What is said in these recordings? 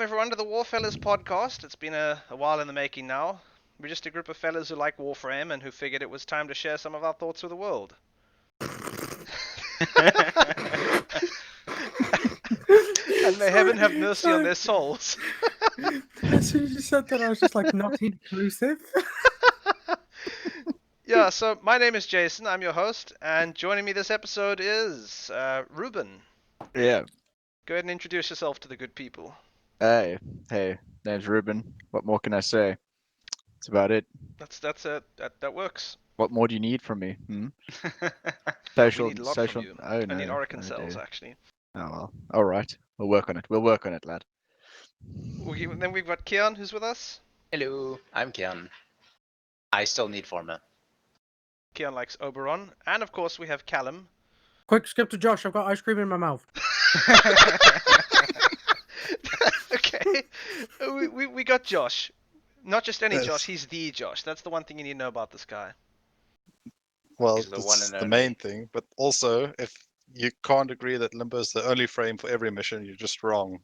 everyone to the WARFELLAS Podcast. It's been a while in the making now. We're just a group of fellas who like Warframe and who figured it was time to share some of our thoughts with the world. And may heaven have mercy on their souls. As soon as you said that, I was just like, not inclusive. Yeah, so my name is Jason, I'm your host, and joining me this episode is Reuben. Yeah. Go ahead and introduce yourself to the good people. Hey, name's Reuben. What more can I say? That's about it. That works. What more do you need from me? We Social, need a lot social. from you. Oh I no. need Orican Oh, cells, dear. actually. Oh well. All right. We'll work on it. We'll work on it, lad. Then we've got Kian, who's with us. Hello, I'm Kian. I still need format. Kian likes Oberon, and of course we have Callum. Quick skip to Josh. I've got ice cream in my mouth. Okay, we got Josh. Not just any Yes. Josh, he's the Josh. That's the one thing you need to know about this guy. Well, He's the one that's and the only. main thing. But also, if you can't agree that Limbo is the only frame for every mission, you're just wrong.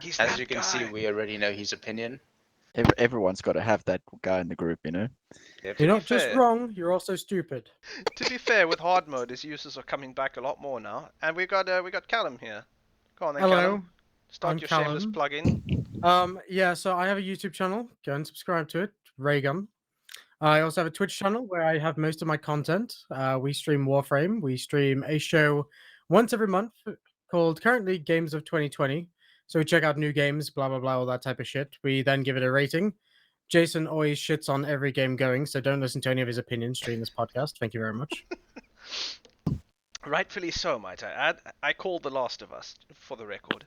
He's As that you can guy. see, we already know his opinion. Everyone's got to have that guy in the group, you know. Yep. You're be not just fair- wrong, you're also stupid. To be fair, with hard mode, his uses are coming back a lot more now, and we got Callum here. Go on then, Hello, Callum. Start I'm your shameless Callum. plug-in. Yeah, so I have a YouTube channel. Go and subscribe to it, Raygun. I also have a Twitch channel where I have most of my content. We stream Warframe. We stream a show once every month called currently Games of 2020. So we check out new games, blah, blah, blah, all that type of shit. We then give it a rating. Jason always shits on every game going, so don't listen to any of his opinions during this podcast. Thank you very much. Rightfully so, might I add. I called The Last of Us, for the record.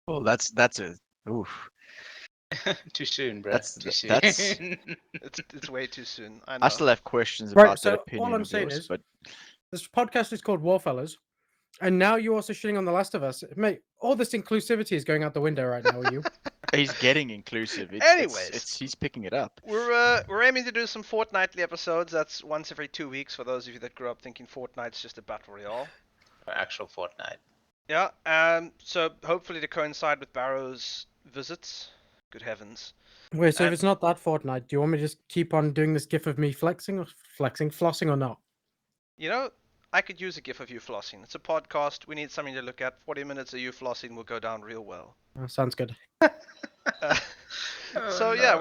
Well, that's a. Oof. Too soon, bro. That's- Too soon. that's- It's way too soon. I know. I still have questions Right, about so that all opinion I'm of saying yours, is- but This podcast is called Warfellas, and now you're also shitting on The Last of Us. Mate, all this inclusivity is going out the window right now, are you? he's getting inclusive. Anyways. He's picking it up. We're aiming to do some fortnightly episodes. That's once every 2 weeks for those of you that grew up thinking Fortnite's just a battle royale. Actual Fortnite. Yeah, so hopefully to coincide with Barrow's visits. Good heavens. Wait, so if And- it's not that Fortnite, do you want me to just keep on doing this gif of me flossing or not? You know, I could use a gif of you flossing. It's a podcast. We need something to look at. 40 minutes of you flossing will go down real well. Sounds good. So yeah,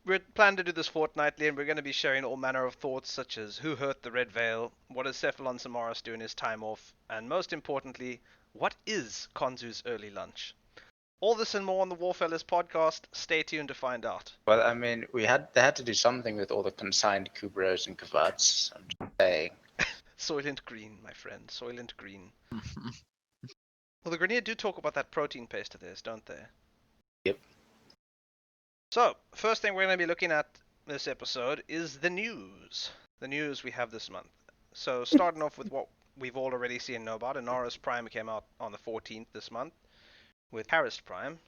we're planning to do this fortnightly, and we're going to be sharing all manner of thoughts such as who hurt the Red Veil, what does Cephalon Samaras do in his time off, and most importantly, what is Konzu's early lunch? All this and more on the Warfellas podcast. Stay tuned to find out. Well, I mean, they had to do something with all the consigned Kubros and Kavats. I'm just saying. Soylent Green, my friend. Soylent Green. Well, the Grenier do talk about that protein paste of theirs, don't they? Yep. So, first thing we're going to be looking at this episode is the news. The news we have this month. So, starting off with what we've all already seen and know about, Nerfs Prime came out on the 14th this month with Harris Prime.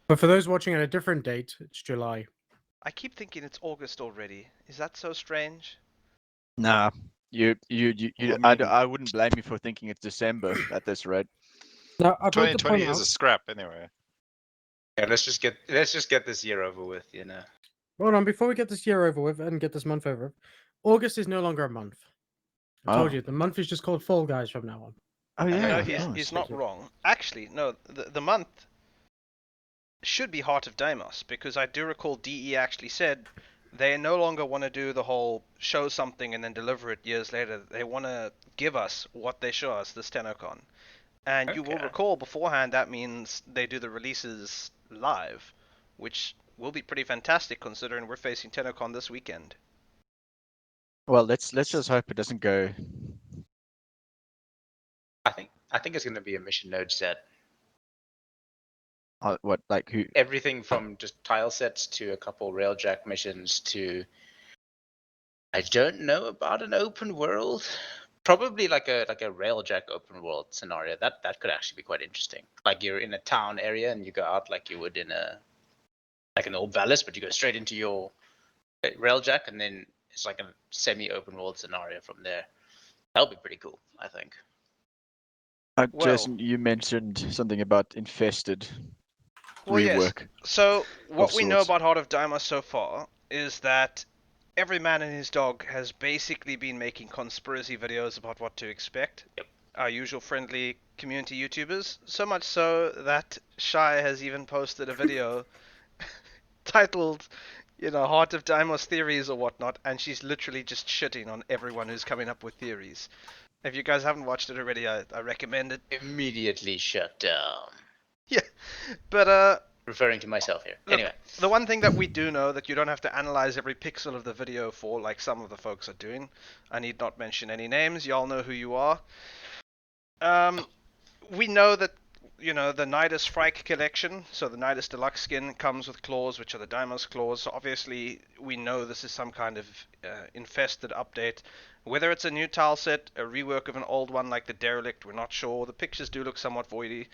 But for those watching at a different date, it's July. I keep thinking it's August already. Is that so strange? Nah, Well, I mean- I wouldn't blame you for thinking it's December at this rate. Now, I'd like to 2020 point is out... a scrap anyway. Yeah, let's just get this year over with, you know. Hold on, before we get this year over with and get this month over, August is no longer a month. I told Oh. you, the month is just called Fall Guys from now on. Oh No, yeah, he's nice. not wrong. Actually, no, the month should be Heart of Deimos, because I do recall DE actually said they no longer want to do the whole show something and then deliver it years later. They want to give us what they show us, this TennoCon. And you will Okay. recall beforehand that means they do the releases live, which will be pretty fantastic considering we're facing TennoCon this weekend. Well, let's just hope it doesn't go. I think it's going to be a mission node set. What, like who? Everything from just tile sets to a couple railjack missions to I don't know about an open world. Probably like a railjack open world scenario. That could actually be quite interesting. Like you're in a town area and you go out like you would in an old Valis, but you go straight into your railjack and then it's like a semi-open world scenario from there. That would be pretty cool, I think. Well- Jason, you mentioned something about infested Well, yes. rework. So what we know sorts. about Heart of Deimos so far is that every man and his dog has basically been making conspiracy videos about what to expect. Yep. Our usual friendly community YouTubers. So much so that Shai has even posted a video titled, Heart of Deimos theories or whatnot, and she's literally just shitting on everyone who's coming up with theories. If you guys haven't watched it already, I recommend it. Immediately shut down. But Referring to myself here. Look, Anyway. the one thing that we do know that you don't have to analyze every pixel of the video for, like some of the folks are doing. I need not mention any names. Y'all know who you are. We know that the Nidus Frike collection, so the Nidus Deluxe skin comes with claws, which are the Deimos claws. So obviously, we know this is some kind of infested update. Whether it's a new tile set, a rework of an old one like the Derelict, we're not sure. The pictures do look somewhat voidy.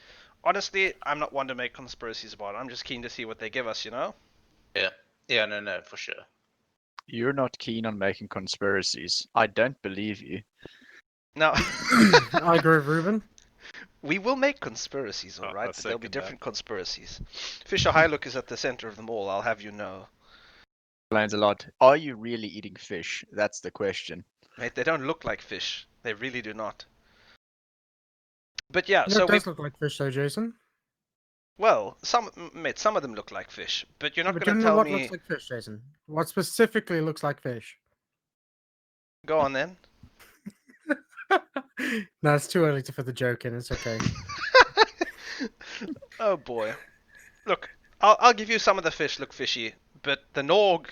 Honestly, I'm not one to make conspiracies about it. I'm just keen to see what they give us, Yeah, no, for sure. You're not keen on making conspiracies. I don't believe you. Now, I agree with Reuben. we will make conspiracies, Oh, alright? I But there'll be second that. different conspiracies. Fisher Highlook is at the center of them all, I'll have you know. Explains a lot. Are you really eating fish? That's the question. Mate, they don't look like fish. They really do not. But yeah, You know, so it we does look like fish, though, Jason. some of them look like fish, but you're not But going you to know tell what me. looks like fish, Jason? What specifically looks like fish? Go on then. No, it's too early for the joke in. It's okay. Oh boy. Look, I'll give you some of the fish look fishy, but the Norg,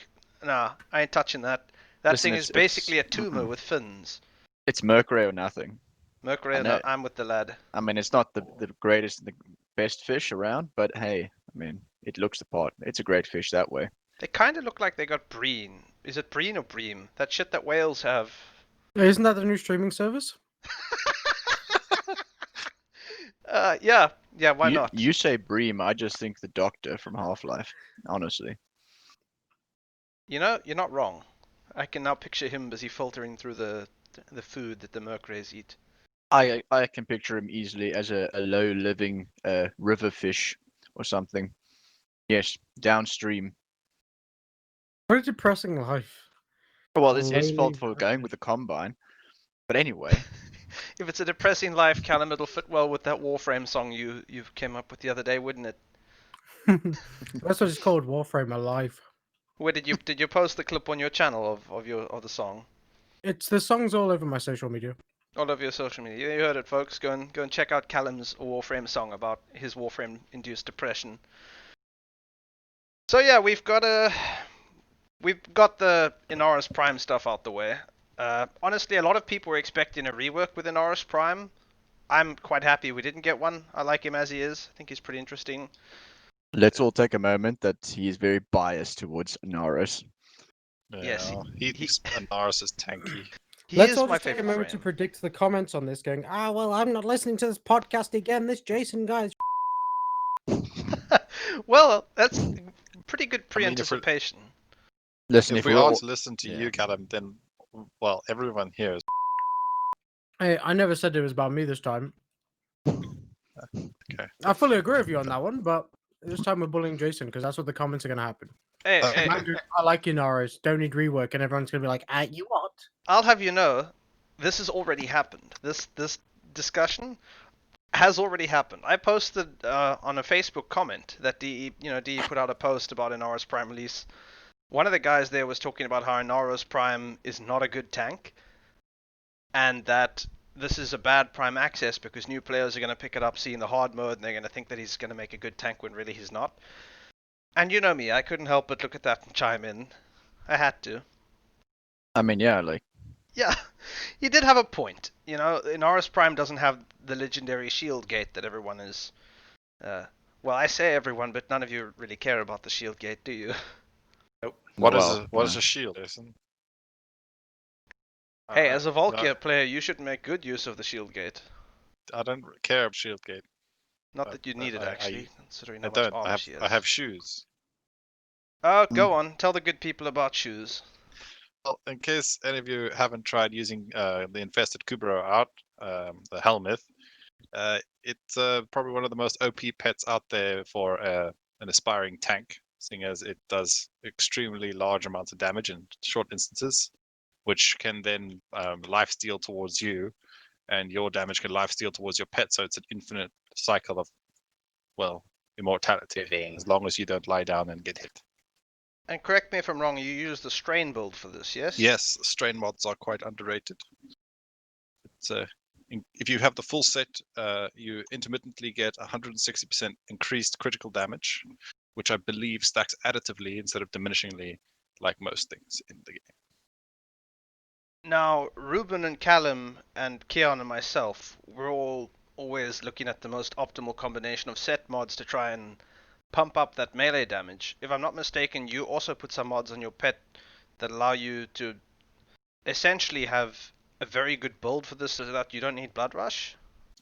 nah, I ain't touching that. That Listen, thing is basically a tumor with fins. It's Mercury or nothing. Mercury, I know. I'm with the lad. I mean, it's not the greatest, the best fish around, but hey, I mean, it looks the part. It's a great fish that way. They kind of look like they got breen. Is it breen or bream? That shit that whales have. Isn't that the new streaming service? Yeah, why you, not? You say Bream, I just think the Doctor from Half-Life, honestly. You're not wrong. I can now picture him busy filtering through the food that the Mercrays eat. I can picture him easily as a low-living river fish or something. Yes, downstream. What a depressing life. Well, it's his fault Lonely for river going fish. with the Combine. But anyway, If it's a depressing life, Callum, it'll fit well with that Warframe song you came up with the other day, wouldn't it? That's what it's called, Warframe Alive. Where did you post the clip on your channel of the song? It's the songs all over my social media. All over your social media. You heard it, folks. Go and check out Callum's Warframe song about his Warframe-induced depression. So yeah, we've got the Nerfs Prime stuff out the way. Honestly, a lot of people were expecting a rework with Nerfs Prime. I'm quite happy we didn't get one. I like him as he is. I think he's pretty interesting. let's all take a moment that he is very biased towards Naros. Yes, He thinks Anaris is tanky. He Let's is all my just take a favorite moment to frame. predict the comments on this going, well, I'm not listening to this podcast again. This Jason guy's Well, that's pretty good I mean, if we're- pre-anticipation. Listen, If we we're all all- listen to yeah. you, Callum, then well, everyone here is Hey, I never said it was about me this time. okay. I fully agree with you on that one, but this time we're bullying Jason because that's what the comments are going to happen. Hey, Oh. hey, I like you, Naros. Don't need rework, and everyone's going to be like, you what? I'll have you know, this has already happened. This discussion has already happened. I posted on a Facebook comment that DE put out a post about an Nerfs Prime release. One of the guys there was talking about how Nerfs Prime is not a good tank, and that this is a bad Prime access because new players are going to pick it up seeing the hard mode, and they're going to think that he's going to make a good tank when really he's not. And you know me, I couldn't help but look at that and chime in. I had to. I mean, yeah, like Yeah, he did have a point. Nerfs Prime doesn't have the legendary shield gate that everyone is. Well, I say everyone, but none of you really care about the shield gate, do you? What is well, a shield, Jason? Hey, as a no, Volca player, you should make good use of the shield gate. I don't care about shield gate. Not that you need it, I- actually, considering I how much don't. armor she has. I have shoes. Oh, go on. Tell the good people about shoes. Well, in case any of you haven't tried using the infested Kubero out, the Helmeth, It's probably one of the most OP pets out there for an aspiring tank, seeing as it does extremely large amounts of damage in short instances, which can then lifesteal towards you, and your damage can lifesteal towards your pet. So it's an infinite cycle of, well, immortality, Living. as long as you don't lie down and get hit. And correct me if I'm wrong, you use the strain build for this, yes? Yes, strain mods are quite underrated. It's if you have the full set, you intermittently get 160% increased critical damage, which I believe stacks additively instead of diminishingly, like most things in the game. Now, Reuben and Callum and Kian and myself, we're all always looking at the most optimal combination of set mods to try and pump up that melee damage. If I'm not mistaken, you also put some mods on your pet that allow you to essentially have a very good build for this so that you don't need Blood Rush.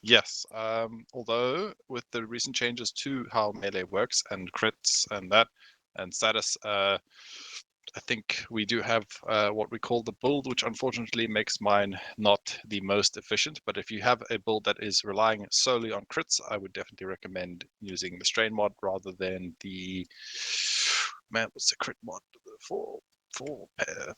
Yes, although with the recent changes to how melee works and crits and that and status, I think we do have what we call the build, which unfortunately makes mine not the most efficient. But if you have a build that is relying solely on crits, I would definitely recommend using the strain mod rather than the what's the crit mod for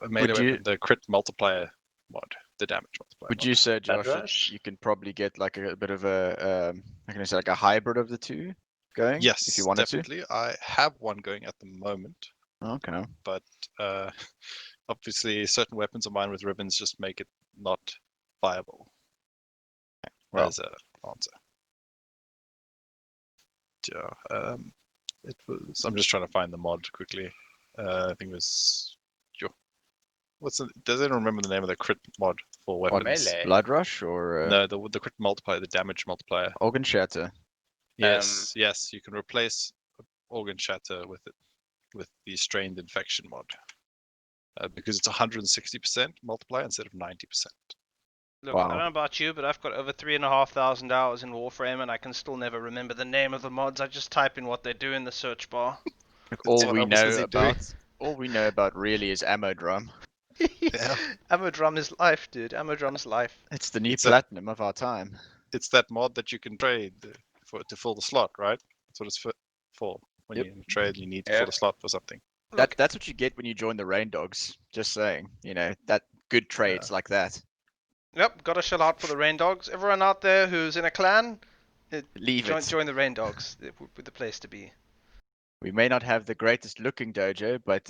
a melee weapon? The crit multiplier mod, the damage multiplier. Would you say, Josh, that Rush? you can probably get like a bit of a, how can I say, like a hybrid of the two going? Yes, if you wanted definitely. I have one going at the moment, to. Okay. but obviously certain weapons of mine with ribbons just make it not viable Well, as an answer. Yeah, it was. I'm just trying to find the mod quickly. I think it was. Does anyone remember the name of the crit mod for weapons? Melee. Blood Rush or No, the crit multiplier, the damage multiplier. Organ Shatter? Yes, yes, you can replace Organ Shatter with it with the Strained Infection mod because it's 160% multiplier instead of 90%. Look, Wow. I don't know about you, but I've got over 3,500 hours in Warframe and I can still never remember the name of the mods. I just type in what they do in the search bar. Like, That's all what we I was know busy about, all we know about really is Ammo Drum. Yeah. Ammo Drum is life, dude. Ammo Drum's life. It's the new It's platinum of our time. It's that mod that you can trade to fill the slot, right? That's what it's for. When Yep. you trade, you need to fill the slot for something. That's what you get when you join the Rain Dogs. Just saying, that good trades like that. Yep, gotta shell out for the Rain Dogs. Everyone out there who's in a clan, Leave it. join the Rain Dogs. It would be the place to be. We may not have the greatest looking dojo, but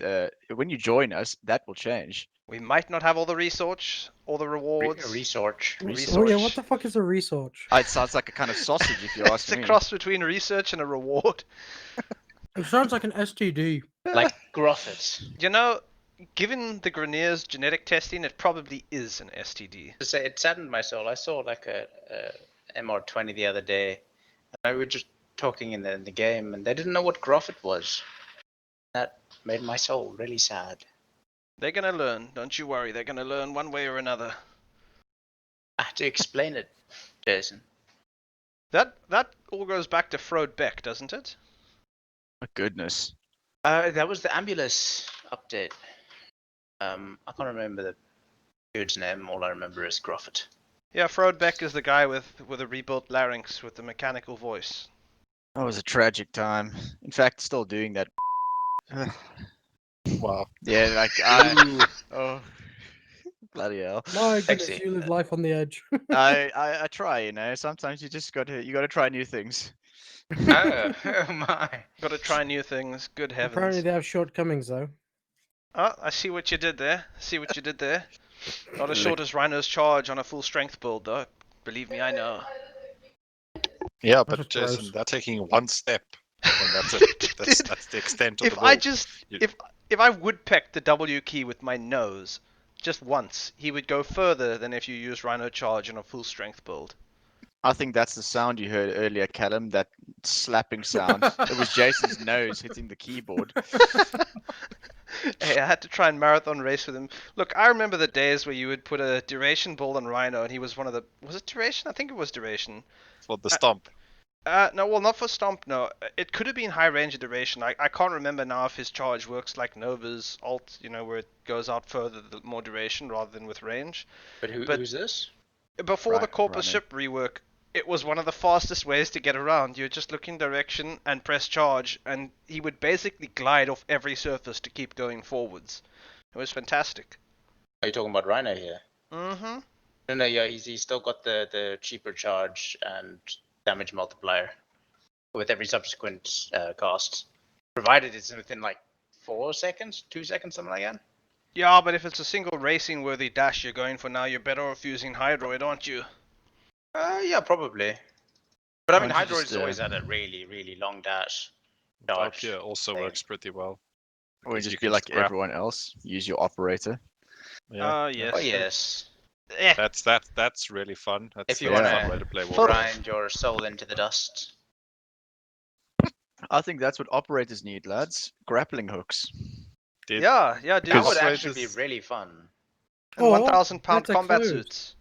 when you join us, that will change. We might not have all the research, all the rewards. Research. Oh yeah, what the fuck is a research? It sounds like a kind of sausage, if you ask It's me. a cross between research and a reward. It sounds like an STD. Like Gruffit. You know, given the Grineer's genetic testing, it probably is an STD. To say, it saddened my soul. I saw like a MR20 the other day. And we were just talking in the game, and they didn't know what Gruffit was. That made my soul really sad. They're gonna learn, don't you worry. They're gonna learn one way or another. I had to explain it, Jason. That all goes back to Frode Beck, doesn't it? My goodness. That was the Ambulance update. I can't remember the dude's name. All I remember is Gruffit. Yeah, Frode Beck is the guy with a rebuilt larynx with the mechanical voice. That was a tragic time. In fact, still doing that. Wow. Yeah, like oh, bloody hell. My goodness, Sexy. you live life on the edge. I try, Sometimes you just gotta try new things. Oh my. Gotta try new things. Good heavens. Apparently they have shortcomings though. Oh, I see what you did there. Not as short as Rhino's charge on a full strength build, though. Believe me, I know. Yeah, That's but gross. Jason, they're taking one step, and that's it. That's the extent of If the I build. just if I woodpecked the W key with my nose just once, he would go further than if you use Rhino charge on a full strength build. I think that's the sound you heard earlier, Callum. That slapping sound. It was Jason's nose hitting the keyboard. Hey, I had to try and marathon race with him. Look, I remember the days where you would put a duration build on Rhino, and he was one of the. Was it duration? I think it was duration. For the stomp. No, well, not for Stomp, no. It could have been high range duration. I can't remember now if his charge works like Nova's alt, where it goes out further, the more duration rather than with range. But who's this? Before the Right, Corpus Rhino. ship rework, It was one of the fastest ways to get around. You just look in direction and press charge, and he would basically glide off every surface to keep going forwards. It was fantastic. Are you talking about Rhino here? Mm-hmm. No, yeah, he's still got the cheaper charge and damage multiplier with every subsequent cast, provided it's within like 4 seconds, 2 seconds, something like that. Yeah, but if it's a single racing-worthy dash you're going for now, you're better off using Hydroid, aren't you? Yeah, probably. But I mean, Why don't you Hydroid's just, always had a really, really long dash. Valkyrie also thing. works pretty well. Or you because just can be like grab- everyone else, use your operator. Yeah, Yes. Oh yes. Eh, that's really fun. That's If you a wanna fun way to play full- Warframe. Grind your soul into the dust. I think that's what operators need, lads. Grappling hooks. Did- yeah, dude. That Because- would actually be Operators- really fun. And Or 1,000-pound better combat clothes. suits.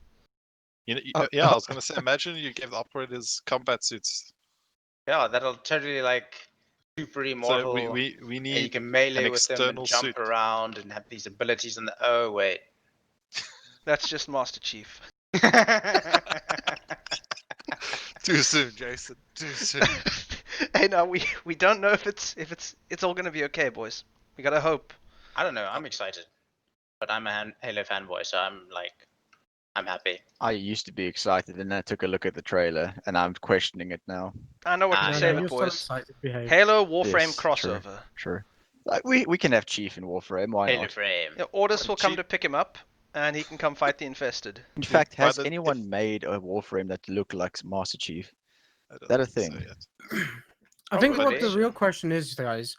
You know, Oh, yeah, I was gonna say, imagine you give the operators combat suits. Yeah, that'll totally like super immortal. So we and you need can melee an with them and external jump suit. around and have these abilities on the. Oh wait. That's just Master Chief. Too soon, Jason. Too soon. Hey, no, we don't know if it's all gonna be okay, boys. We gotta hope. I don't know. I'm excited, but I'm a Halo fanboy, so I'm happy. I used to be excited, and then I took a look at the trailer, and I'm questioning it now. I know what Ah, to No, say, no, but you're so boys. excited, behave. Halo Warframe Yes, crossover. Sure. Like we can have Chief in Warframe. Why Halo not? frame. Yeah, Orders What, will come Chief? to pick him up, and he can come fight the infested. In fact, By has the- anyone made a Warframe that looked like Master Chief? I don't That a think so thing? yet. I think what the Probably. real question is, guys,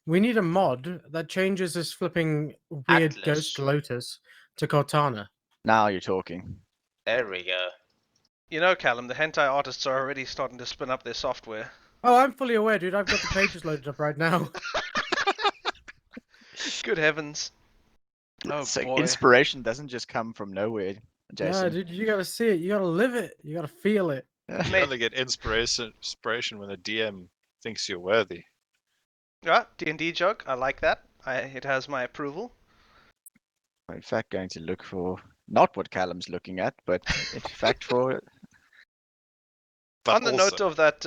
we need a mod that changes this flipping weird Atlas. Ghost Lotus to Cortana. Now you're talking. There we go. You know, Callum, the hentai artists are already starting to spin up their software. Oh, I'm fully aware, dude. I've got the pages loaded up right now. Good heavens. Oh It's like boy. inspiration doesn't just come from nowhere, No, Jason. dude, you gotta see it. You gotta live it. You gotta feel it. You Mate. only get inspiration when the DM thinks you're worthy. Yeah, D&D joke. I like that. It has my approval. I'm in fact going to look for not what Callum's looking at, but in fact for But On the also, note of that,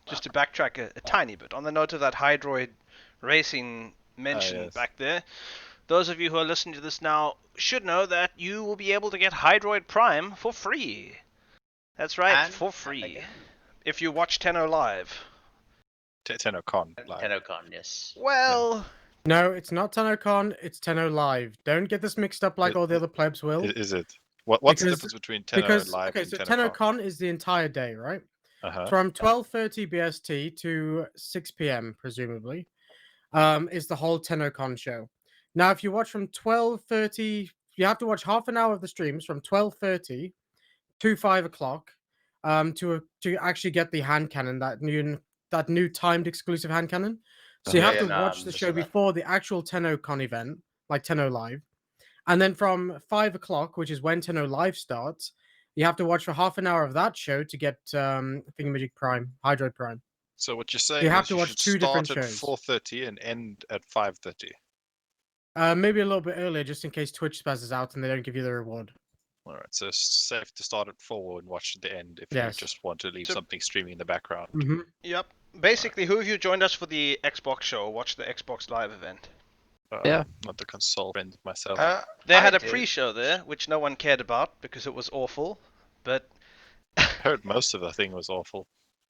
just to backtrack a tiny bit, on the note of that Hydroid racing mentioned yes. back there, those of you who are listening to this now should know that you will be able to get Hydroid Prime for free. That's right, And- for free. If you watch Tenno live. TennoCon live. TennoCon, yes. Well, No, it's not TennoCon. It's Tenno Live. Don't get this mixed up like all the other plebs will. Is it? What's the Because- difference between Tenno Because live okay, and so TennoCon? TennoCon is the entire day, right? Uh-huh. From 12:30 BST to 6 p.m. presumably, is the whole TennoCon show. Now, if you watch from 12:30, you have to watch half an hour of the streams from 12:30 to 5 o'clock, to actually get the hand cannon, that new timed exclusive hand cannon. So you Yeah, have yeah, to no, watch I'm the just show on that. before the actual TennoCon event, like Tenno Live, and then from 5 o'clock, which is when Tenno Live starts, you have to watch for half an hour of that show to get Thingamajig Prime, Hydroid Prime. So what you're saying You have is to you watch should two start different at shows. 4:30 and end at 5:30. Maybe a little bit earlier, just in case Twitch spazzes out and they don't give you the reward. All right, so it's safe to start at 4 and watch at the end if Yes. you just want to leave So- something streaming in the background. Mm-hmm. yep. Basically, who of you joined us for the Xbox show or watched the Xbox Live event? Yeah. Not the console friend myself. They I had a did. pre-show there, which no one cared about because it was awful. But I heard most of the thing was awful.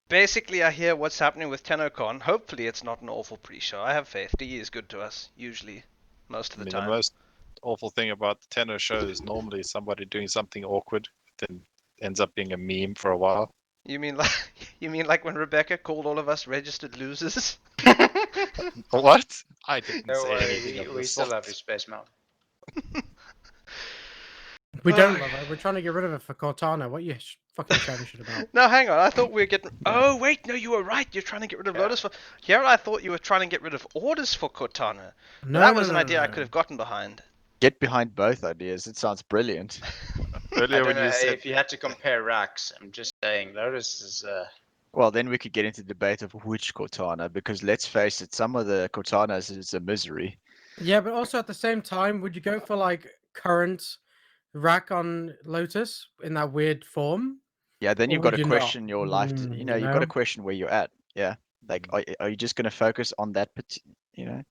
basically, I hear what's happening with TennoCon. Hopefully, it's not an awful pre-show. I have faith. DE is good to us, usually, most of I the mean, time. the most awful thing about the Tenno show is normally somebody doing something awkward, then ends up being a meme for a while. You mean like when Rebecca called all of us registered losers? What? I didn't No say anything worry, of we the still sort. love you, Space Mountain. We don't love her. We're trying to get rid of her for Cortana. What are you fucking chatting shit about? No, hang on. I thought we were getting. Oh wait, no, you were right. You're trying to get rid of Yeah. Lotus for. Here, I thought you were trying to get rid of orders for Cortana. No, that no, was an no, idea I no. could have gotten behind. get behind both ideas. It sounds brilliant. I Earlier don't when know you said if you had to compare racks. I'm just saying, Lotus is. Well, then we could get into debate of which Cortana, because let's face it, some of the Cortanas is a misery. Yeah, but also at the same time, would you go for like current rack on Lotus in that weird form, Yeah, then you've Or got would to you not? question your life. You know, you've got to question where you're at. Yeah, like are you just going to focus on that? You know.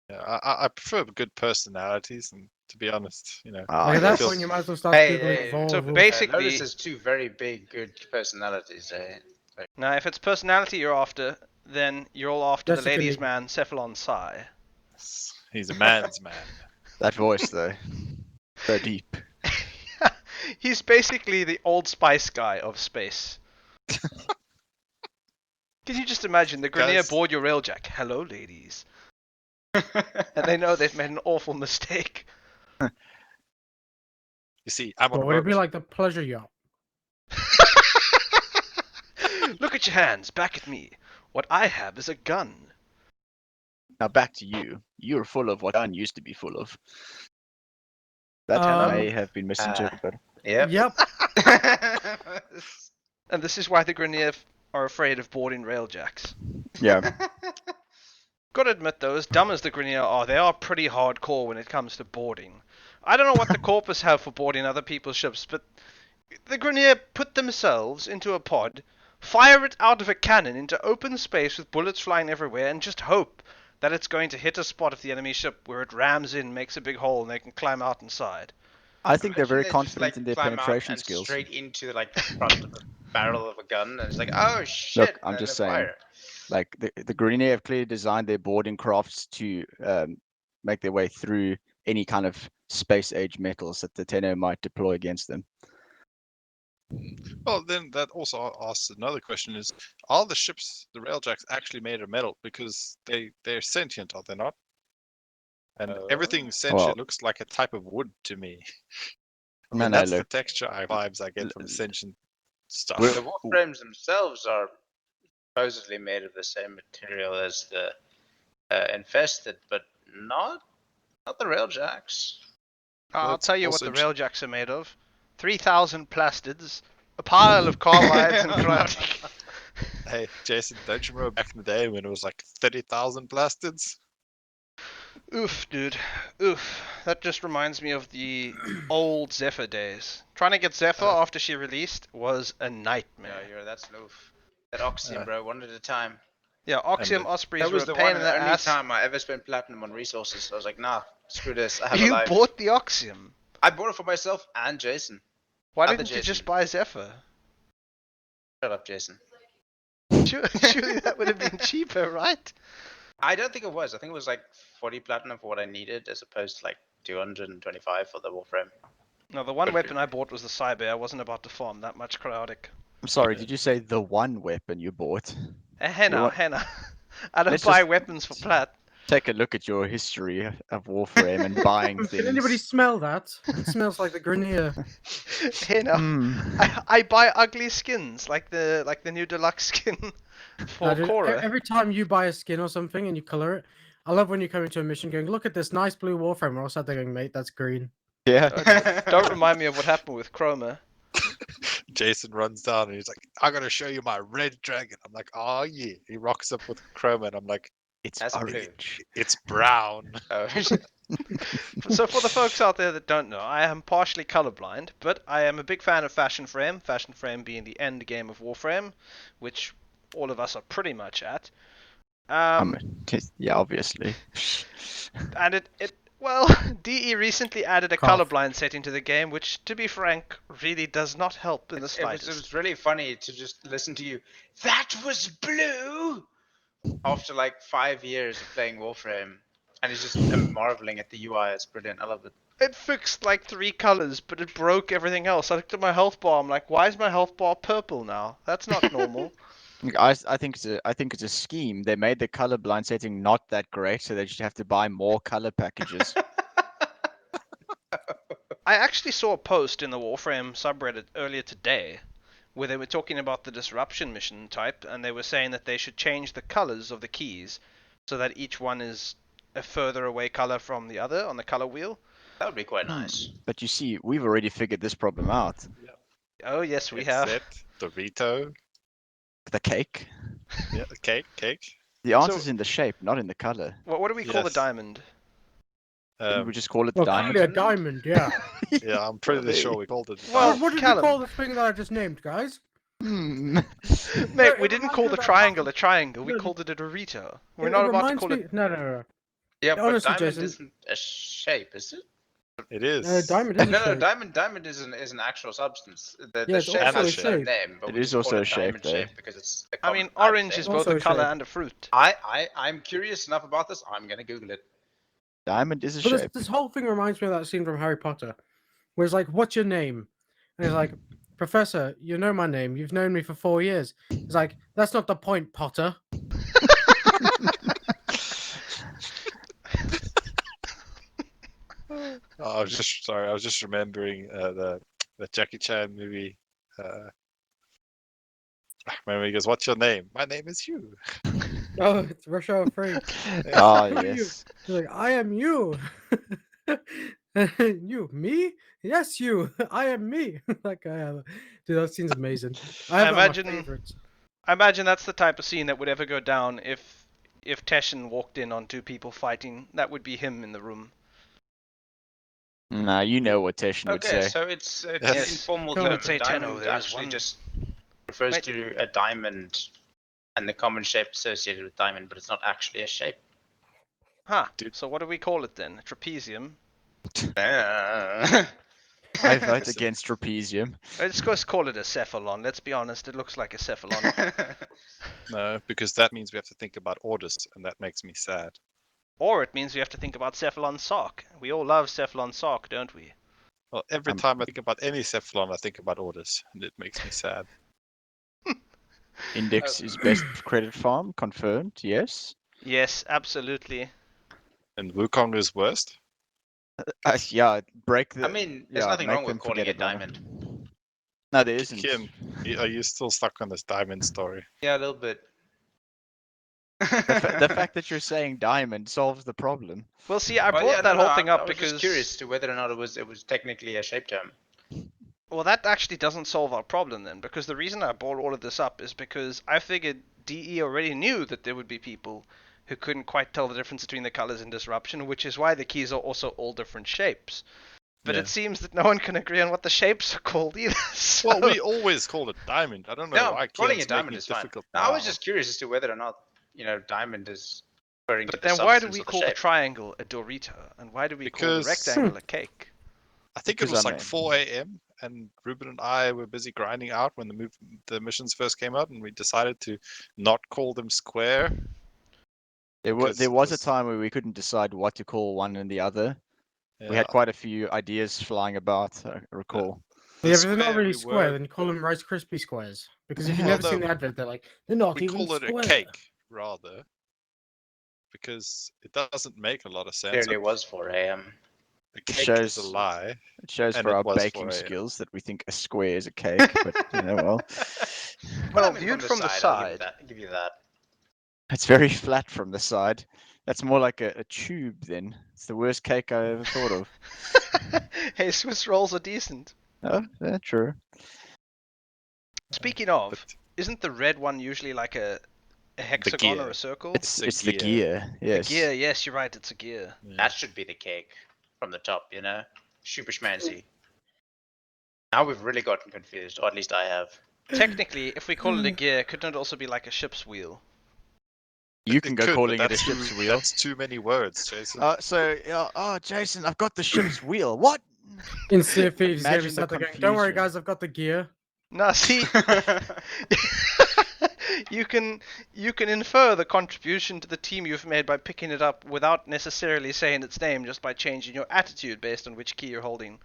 Yeah, I prefer good personalities, and to be honest, you know, Like, at I that feel- point, you might as well start Hey, googling hey, Volvo. So basically- Lotus has two very big, good personalities. Now, if it's personality you're after, then you're all after Jessica the ladies' Lee. man, Cephalon Psy. he's a man's man. that voice though, so deep. He's basically the Old Spice guy of space. Can you just imagine the Grenier Guys- board your railjack? Hello, ladies. And they know they've made an awful mistake. You see, I'm on But a would it be boat. like the pleasure yacht? Look at your hands, back at me. What I have is a gun. Now back to you. You're full of what Gun used to be full of. That Um, may have been misinterpreted. Yep. Yep. And this is why the Grenier are afraid of boarding railjacks. Yeah. Gotta admit though, as dumb as the Grenier are, they are pretty hardcore when it comes to boarding. I don't know what the Corpus have for boarding other people's ships, but the Grenier put themselves into a pod, fire it out of a cannon into open space with bullets flying everywhere, and just hope that it's going to hit a spot of the enemy ship where it rams in, makes a big hole, and they can climb out inside. I think they're very Imagine they confident just, in their climb out penetration and skills. Straight into like the front of the barrel of a gun, and it's like, oh shit! I'm and just they saying. fire. Like the Grenier have clearly designed their boarding crafts to make their way through any kind of space age metals that the Tenno might deploy against them. Well, then that also asks another question: is are the ships, the railjacks, actually made of metal? Because they're sentient, are they not? And everything sentient Well- looks like a type of wood to me. I No, mean, no, that's look. the texture vibes I get from sentient stuff. We're- The Warframes themselves are supposedly made of the same material as the infested, but not the railjacks. I'll That's tell you what also the railjacks are made of. 3,000 plastids, a pile of carbides and chromatic. Hey, Jason, don't you remember back in the day when it was like 30,000 plastids? Oof, dude. Oof. That just reminds me of the old Zephyr days. Trying to get Zephyr after she released was a nightmare. That's loof. That Oxium, bro, one at a time. Yeah, Oxium the- Ospreys That was were the a pain one in and the only ass. time I ever spent platinum on resources. I was like, nah, screw this. I have a You life. bought the Oxium. I bought it for myself and Jason. Why Other didn't you just Jason. buy Zephyr? Shut up, Jason. Surely that would have been cheaper, right? I don't think it was. I think it was like 40 platinum for what I needed, as opposed to like 225 for the Warframe. No, the one weapon I bought was the Cyber. I wasn't about to farm that much chaotic. I'm sorry, did you say the one weapon you bought? Henna. I don't Let's buy just- weapons for plat. Take a look at your history of Warframe and buying Can things. anybody smell that? It smells like the Grenier. Henna. Mm. I buy ugly skins, like the new deluxe skin for Dude, Korra. every time you buy a skin or something and you color it, I love when you come into a mission going, look at this nice blue Warframe. We're all sat there going, mate, that's green. Yeah. Don't remind me of what happened with Chroma. Jason runs down and he's like, I gotta show you my red dragon. I'm like, oh yeah. He rocks up with chroma and I'm like, It's That's orange. it's brown. Oh, So for the folks out there that don't know, I am partially colorblind, but I am a big fan of Fashion Frame. Fashion Frame being the end game of Warframe, which all of us are pretty much at. Yeah, obviously. And it well, DE recently added a Cough. colorblind setting to the game, which, to be frank, really does not help in the it slightest. was really funny to just listen to you. That was blue! After like 5 years of playing Warframe. And it's just marveling at the UI. It's brilliant. I love it. It fixed like 3 colors, but it broke everything else. I looked at my health bar. I'm like, why is my health bar purple now? That's not normal. I think it's a scheme. They made the colorblind setting not that great, so they just have to buy more color packages. I actually saw a post in the Warframe subreddit earlier today where they were talking about the disruption mission type, and they were saying that they should change the colors of the keys so that each one is a further away color from the other on the color wheel. That would be quite nice. But you see, we've already figured this problem out. Oh yes, we It's have. Set, Dorito. The cake. Yeah, cake. The answer's in the shape, not in the color. What do we call the Yes. diamond? We would just call it the Well, diamond. clearly a diamond, yeah. Yeah, I'm pretty sure we called it. Well, What did Callum. you call the thing that I just named, guys? Hmm. Mate, it we didn't reminds call me the of that triangle a Malcolm- triangle. We No, called it a Dorito. We're It not about to reminds call me... it. No. Yeah, but Honestly, diamond Jason- isn't a shape, is it? It is. Diamond is a No, shape. diamond is an actual substance. The Yeah, it's shape also has a its own shape. name, but It we is just call also it a shape, diamond though. shape because it's the I common mean, type orange thing. is both Also a a color shape. and a fruit. I'm curious enough about this. I'm gonna Google it. Diamond is a But shape. this whole thing reminds me of that scene from Harry Potter, where it's like, "What's your name?" And he's like, "Professor, you know my name. You've known me for 4 years." He's like, "That's not the point, Potter." Oh, I was just sorry. I was just remembering the Jackie Chan movie. Remember he goes, "What's your name?" My name is you. Oh, it's Rush Hour 3. Ah, Who are you? yes. He's like, "I am you." You, me? Yes, you. I am me. Like, dude, that scene's amazing. I have that imagine- my favorites. I imagine that's the type of scene that would ever go down if Teshin walked in on two people fighting. That would be him in the room. Nah, you know what Teshin would Okay, say. so it's Yes. informal Come term. on, say Diamond Tenno, there is actually one- just refers Wait. to a diamond and the common shape associated with diamond, but it's not actually a shape. Huh. Dude. So what do we call it then? Trapezium? I vote against trapezium. Let's just call it a cephalon. Let's be honest, it looks like a cephalon. No, because that means we have to think about orders, and that makes me sad. Or it means we have to think about cephalon sock. We all love cephalon sock, don't we? Well, every time I think about any Cephalon, I think about orders, and it makes me sad. Index is best credit farm, confirmed, yes. Yes, absolutely. And Wukong is worst. Yeah, break the... I mean, there's yeah, nothing make wrong with them calling forget it about diamond. No, there isn't. Kian, are you still stuck on this diamond story? Yeah, a little bit. The fact that you're saying diamond solves the problem. Well, see, I Well, brought yeah, that no, whole thing I up was because just curious to whether or not it was technically a shape term. well, that actually doesn't solve our problem then, because the reason I brought all of this up is because I figured DE already knew that there would be people who couldn't quite tell the difference between the colors in Disruption, which is why the keys are also all different shapes. But Yeah. it seems that no one can agree on what the shapes are called either. So... Well, we always call it diamond. I don't know No, why calling Kian's it diamond making is it fine. difficult No, now. I was just curious as to whether or not, diamond is referring to But the then why do substance we or the call the shape. triangle a Dorito? And why do we call the Because- rectangle a cake? I think it Because was I like mean- 4 a.m. and Reuben and I were busy grinding out when the missions first came out, and we decided to not call them square. There Because it was a was- time where we couldn't decide what to call one and the other. We Yeah, had quite a few ideas flying about, I recall. the Yeah, but they're not square really we square, were- then you call them Rice Krispie squares. Because if you've Yeah. never seen Although- the advert, they're like, they're not we even call it square. a cake rather, because it doesn't make a lot of sense. Clearly it was 4 a.m. A cake is a shows- lie. It shows And for it our was baking 4 a.m. skills that we think a square is a cake, but well, Well, I mean, viewed from the I'll side. give you that. it's very flat from the side. That's more like a tube then. It's the worst cake I ever thought of. Hey, Swiss rolls are decent. Oh, yeah, true. Speaking of, But isn't the red one usually like a hexagon or gear. a circle? It's It's a the gear. gear, yes. A gear, yes, you're right, it's a gear. That should be the cake from the top, Super schmancy. Now we've really gotten confused, or at least I have. Technically, if we call it a gear, couldn't it also be like a ship's wheel? You can go could, but calling it a that's ship's too- wheel. That's too many words, Jason. Jason, I've got the ship's wheel. What? In Sea of Thieves, yeah, we Imagine the sat there going, don't worry confusion. guys, I've got the gear. No, see, you can infer the contribution to the team you've made by picking it up without necessarily saying its name, just by changing your attitude based on which key you're holding.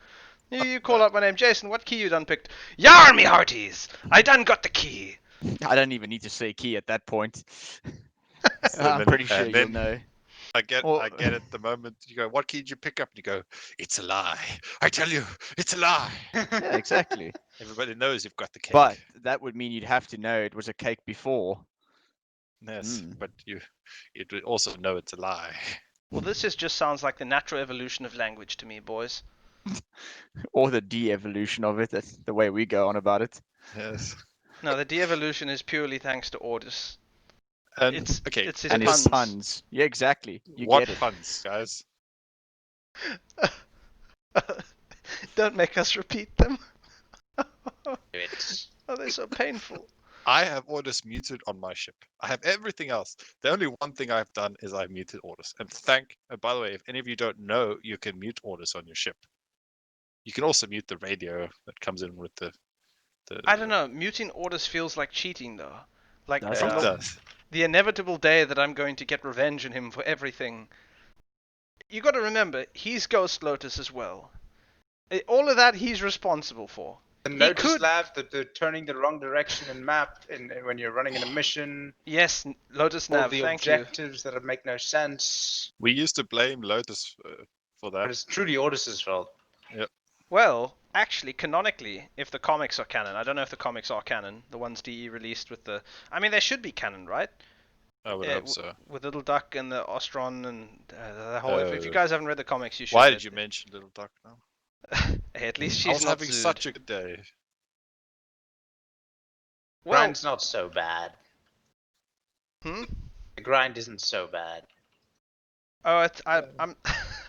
You call out my name, Jason. What key you done picked? Yarn me hearties! I done got the key. I don't even need to say key at that point. And I'm then- pretty sure and you'll then- know. I get Well- it the moment you go, what key did you pick up? And you go, it's a lie. I tell you, it's a lie. Yeah, exactly. Everybody knows you've got the cake. But that would mean you'd have to know it was a cake before. Yes, Mm. but you'd also know it's a lie. Well, just sounds like the natural evolution of language to me, boys. Or the de-evolution of it. That's the way we go on about it. Yes. No, the de-evolution is purely thanks to Ordis. And It's okay, it's his And puns. his puns. Yeah, exactly. You what get it. puns, guys? Don't make us repeat them. It's Oh, they're so painful. I have orders muted on my ship. I have everything else. The only one thing I've done is I've muted orders. And by the way, if any of you don't know, you can mute orders on your ship. You can also mute the radio that comes in with the I don't know. Muting orders feels like cheating, though. Like Does from it? It the, does. the inevitable day that I'm going to get revenge on him for everything. You got to remember, he's Ghost Lotus as well. All of that he's responsible for. the He notice could- lab, the turning the wrong direction in map, when you're running in a mission, Yes, Lotus all Nav, the thank you. objectives that make no sense. We used to blame Lotus for But that. it's truly Ordis' fault. Well, actually, canonically, if the comics are canon, I don't know if the comics are canon, the ones DE released with the... I mean, they should be canon, right? I would Yeah, hope so. With Little Duck and the Ostron and the whole... if you Oh. guys haven't read the comics, you should. Why did you mention Little Duck now? Hey, at least I she's was not having sued. such a good day. Well, Grind's not so bad. hmm? The grind isn't so bad. Oh, I'm...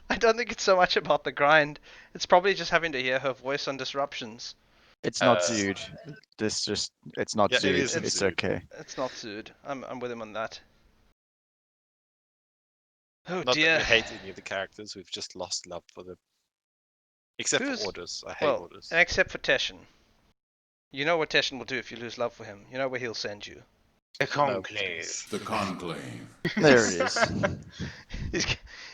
I don't think it's so much about the grind. It's probably just having to hear her voice on disruptions. It's not Uh, Zood. It's not Yeah, it Zood. isn't It's Zood. okay. It's not sued. I'm with him on that. Oh Not dear. that we hate any of the characters, we've just lost love for them. Except Who's- for Orders. I hate Well, Orders. and except for Teshin. You know what Teshin will do if you lose love for him. You know where he'll send you. The No, conclave. please. The conclave. There it is.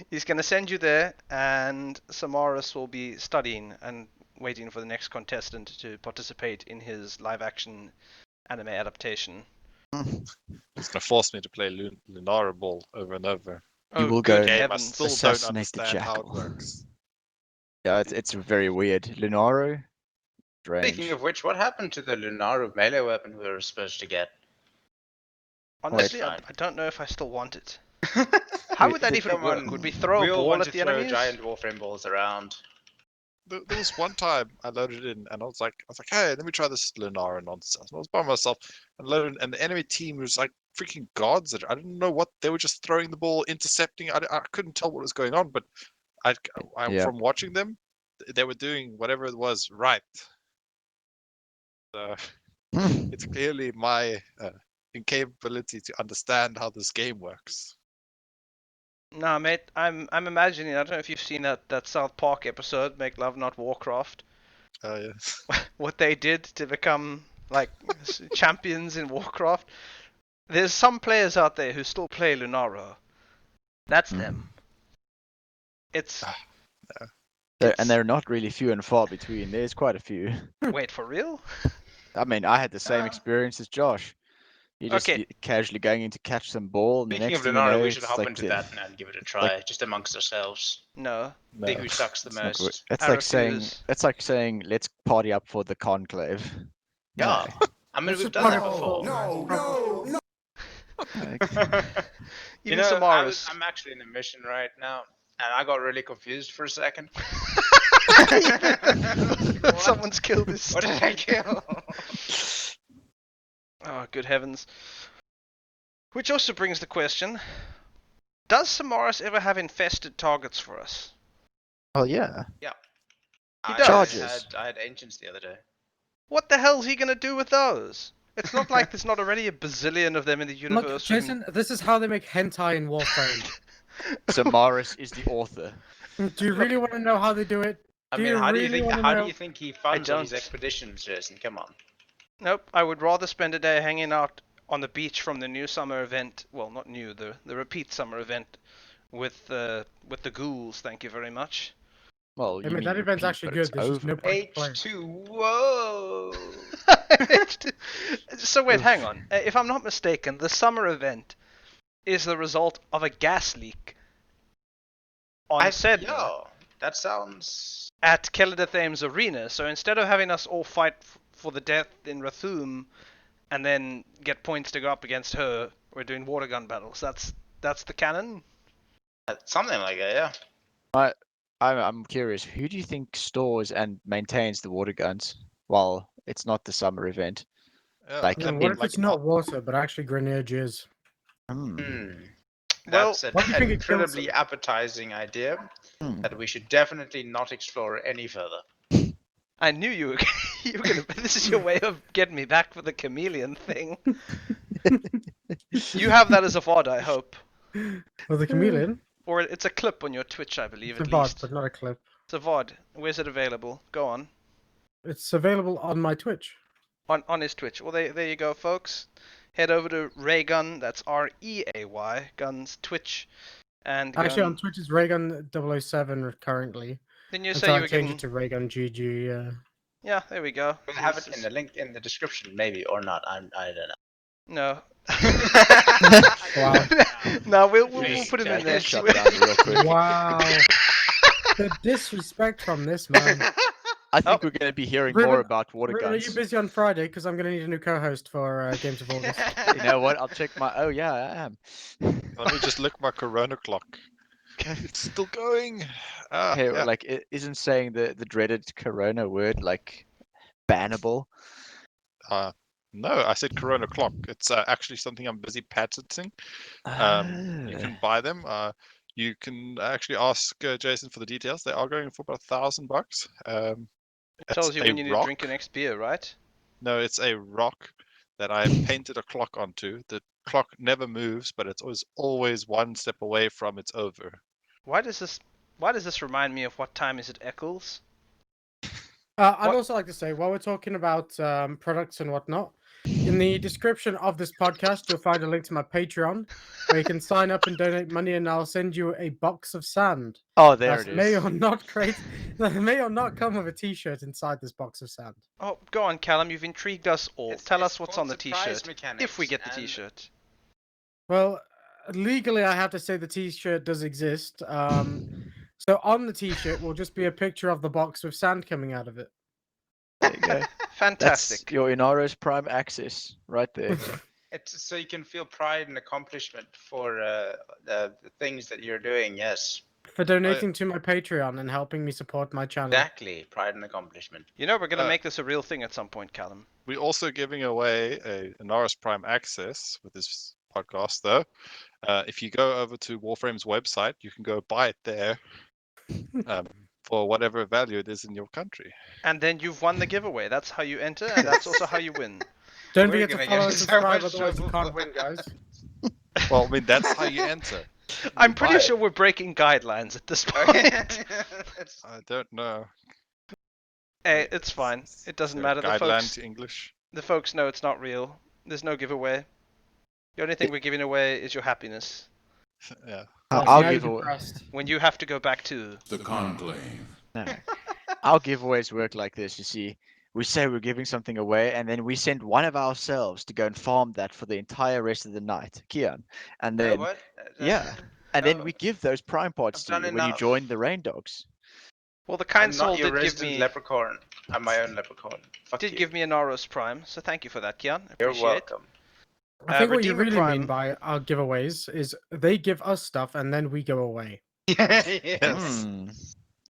He's going to send you there, and Samaras will be studying and waiting for the next contestant to participate in his live-action anime adaptation. It's gonna force me to play Lunaro Ball over and over. You Oh, will good go Game I heavens! still don't assassinate the understand how it jackal. works. Yeah, it's very weird. Lunaro, strange. Speaking of which, what happened to the Lunaro melee weapon we were supposed to get? Honestly, I Wait. don't know if I still want it. How would that even Come work? on, Would we throw we a all ball want at to the throw enemies? giant Warframe balls around. There was one time I loaded in and I was like, hey, let me try this Lunaro nonsense. And I was by myself and loaded, and the enemy team was like freaking gods. I didn't know what they were, just throwing the ball, intercepting. I couldn't tell what was going on, but Yeah. from watching them, they were doing whatever it was right. So it's clearly my incapability to understand how this game works. Nah, mate, I'm imagining. I don't know if you've seen that South Park episode, Make Love Not Warcraft. Yes. What they did to become like champions in Warcraft. There's some players out there who still play Lunaro. That's them. It's And they're not really few and far between. There's quite a few. wait, for real? I mean, I had the same experience as Josh. You're just Okay. casually going in to catch some ball, and the Speaking next of thing you Lunaro, know, we should it's hop like into the- that and give it a try, just amongst ourselves. No. See No. who sucks the it's not good. most. That's like saying Aracus. that's like saying let's party up for the conclave. Yeah. I mean, Let's we've just done that party before. No. Like, Even you know, Samaras. I'm actually in a mission right now, and I got really confused for a second. Someone's killed his. What did I kill? Oh, good heavens. Which also brings the question: does Samaras ever have infested targets for us? oh yeah. He does. Charges. I had ancients the other day. What the hell's he gonna do with those? It's not like there's not already a bazillion of them in the Look, universe. who can- Jason, this is how they make hentai in Warframe. So Morris is the author. Do you really want to know how they do it? I Do mean, you how do you really think? wanna How know? do you think he funds all these don't. expeditions, Jason? Come on. Nope, I would rather spend a day hanging out on the beach from the new summer event. Well, not new, the repeat summer event with the ghouls. Thank you very much. Well, I you mean, that repeat, event's actually but good. it's There's just no over. point playing. H2, whoa! So wait, hang on. If I'm not mistaken, the summer event is the result of a gas leak on Sedna Yeah, that sounds. at Keladathem's arena. So instead of having us all fight for the death in Rathum and then get points to go up against her, we're doing water gun battles. That's the canon. Something like that, yeah. I'm curious. Who do you think stores and maintains the water guns while it's not the summer event? Yeah, Like, I mean, in- what if like it's not water, but actually grenadiers? Hmm. Well, That's Why do you an think it kills incredibly them? appetizing idea Hmm. that we should definitely not explore any further. I knew you were, you were gonna. This is your way of getting me back for the chameleon thing. You have that as a VOD, I hope. Well, the chameleon. Or it's a clip on your Twitch, I believe, It's a at VOD, least. but not a clip. It's a VOD. Where's it available? Go on. It's available on my Twitch. On his Twitch. Well, there you go, folks. Head over to Raygun, that's R-E-A-Y, Gun's Twitch, and Actually, Gun. on Twitch, it's Raygun007 currently. Didn't you say Until you I were change getting... it to Raygun GG. Yeah, there we go. We'll have it in the link in the description, maybe, or not. I don't know. No. Wow. No, we'll put it in there. Shut down real quick. Wow. The disrespect from this man. I think we're going to be hearing Reuben- more about water Reuben, are you guns. busy on Friday? Because I'm going to need a new co-host for Games of August. You know what? I'll check my. Oh yeah, I am. Let me just look my Corona clock. It's still going. Ah, Hey, yeah. like, isn't saying the dreaded Corona word like bannable? No, I said Corona clock. It's actually something I'm busy patenting. You Ah. can buy them. You can actually ask Jason for the details. They are going for about $1,000. It tells It's you a when you need to rock. drink your next beer, right? No, it's a rock that I painted a clock onto. The clock never moves, but it's always one step away from it's over. Why does this remind me of what time is it, Eccles? I'd What- also like to say, while we're talking about products and whatnot, in the description of this podcast, you'll find a link to my Patreon, where you can sign up and donate money, and I'll send you a box of sand. Oh, there That it may is. or not that may or not come with a T-shirt inside this box of sand. Oh, go on, Callum. You've intrigued us all. Tell us what's on the surprise T-shirt. mechanics, If we get the and T-shirt. Well, legally, I have to say the T-shirt does exist. So on the T-shirt will just be a picture of the box with sand coming out of it. There you go. Fantastic. That's your Nerfs Prime access right there. It's so you can feel pride and accomplishment for the things that you're doing. Yes, For donating to my Patreon and helping me support my channel. exactly. Pride and accomplishment. You know we're gonna Uh, make this a real thing at some point, Callum. We're also giving away a Nerfs Prime access with this podcast, though. If you go over to Warframe's website, you can go buy it there for whatever value it is in your country. And then you've won the giveaway. That's how you enter, and that's also how you win. Don't We're forget to gonna follow get and so subscribe, much otherwise you trouble can't for win, guys. Well, I mean, that's how you enter. I'm You pretty buy it. sure we're breaking guidelines at this point. I don't know. Hey, it's fine. It doesn't matter. Guideline to English. The folks know it's not real. There's no giveaway. The only thing we're giving away is your happiness. Yeah. I'll Now give you're away. depressed. When you have to go back to... The conclave. No. Our giveaways work like this, you see. We say we're giving something away, and then we send one of ourselves to go and farm that for the entire rest of the night, Kian. And You know then, what? yeah, and then no, we give those prime pods I've to you done when you enough. join the Rain Dogs. Well, the I'm kind soul not your did give resident me... leprechaun. I'm my own leprechaun. Fuck you. Did give me a Nerfs Prime, so thank you for that, Kian. You're Appreciate. welcome. I think what you Redeemer really Prime. mean by our giveaways is they give us stuff and then we go away. Yes. Hmm.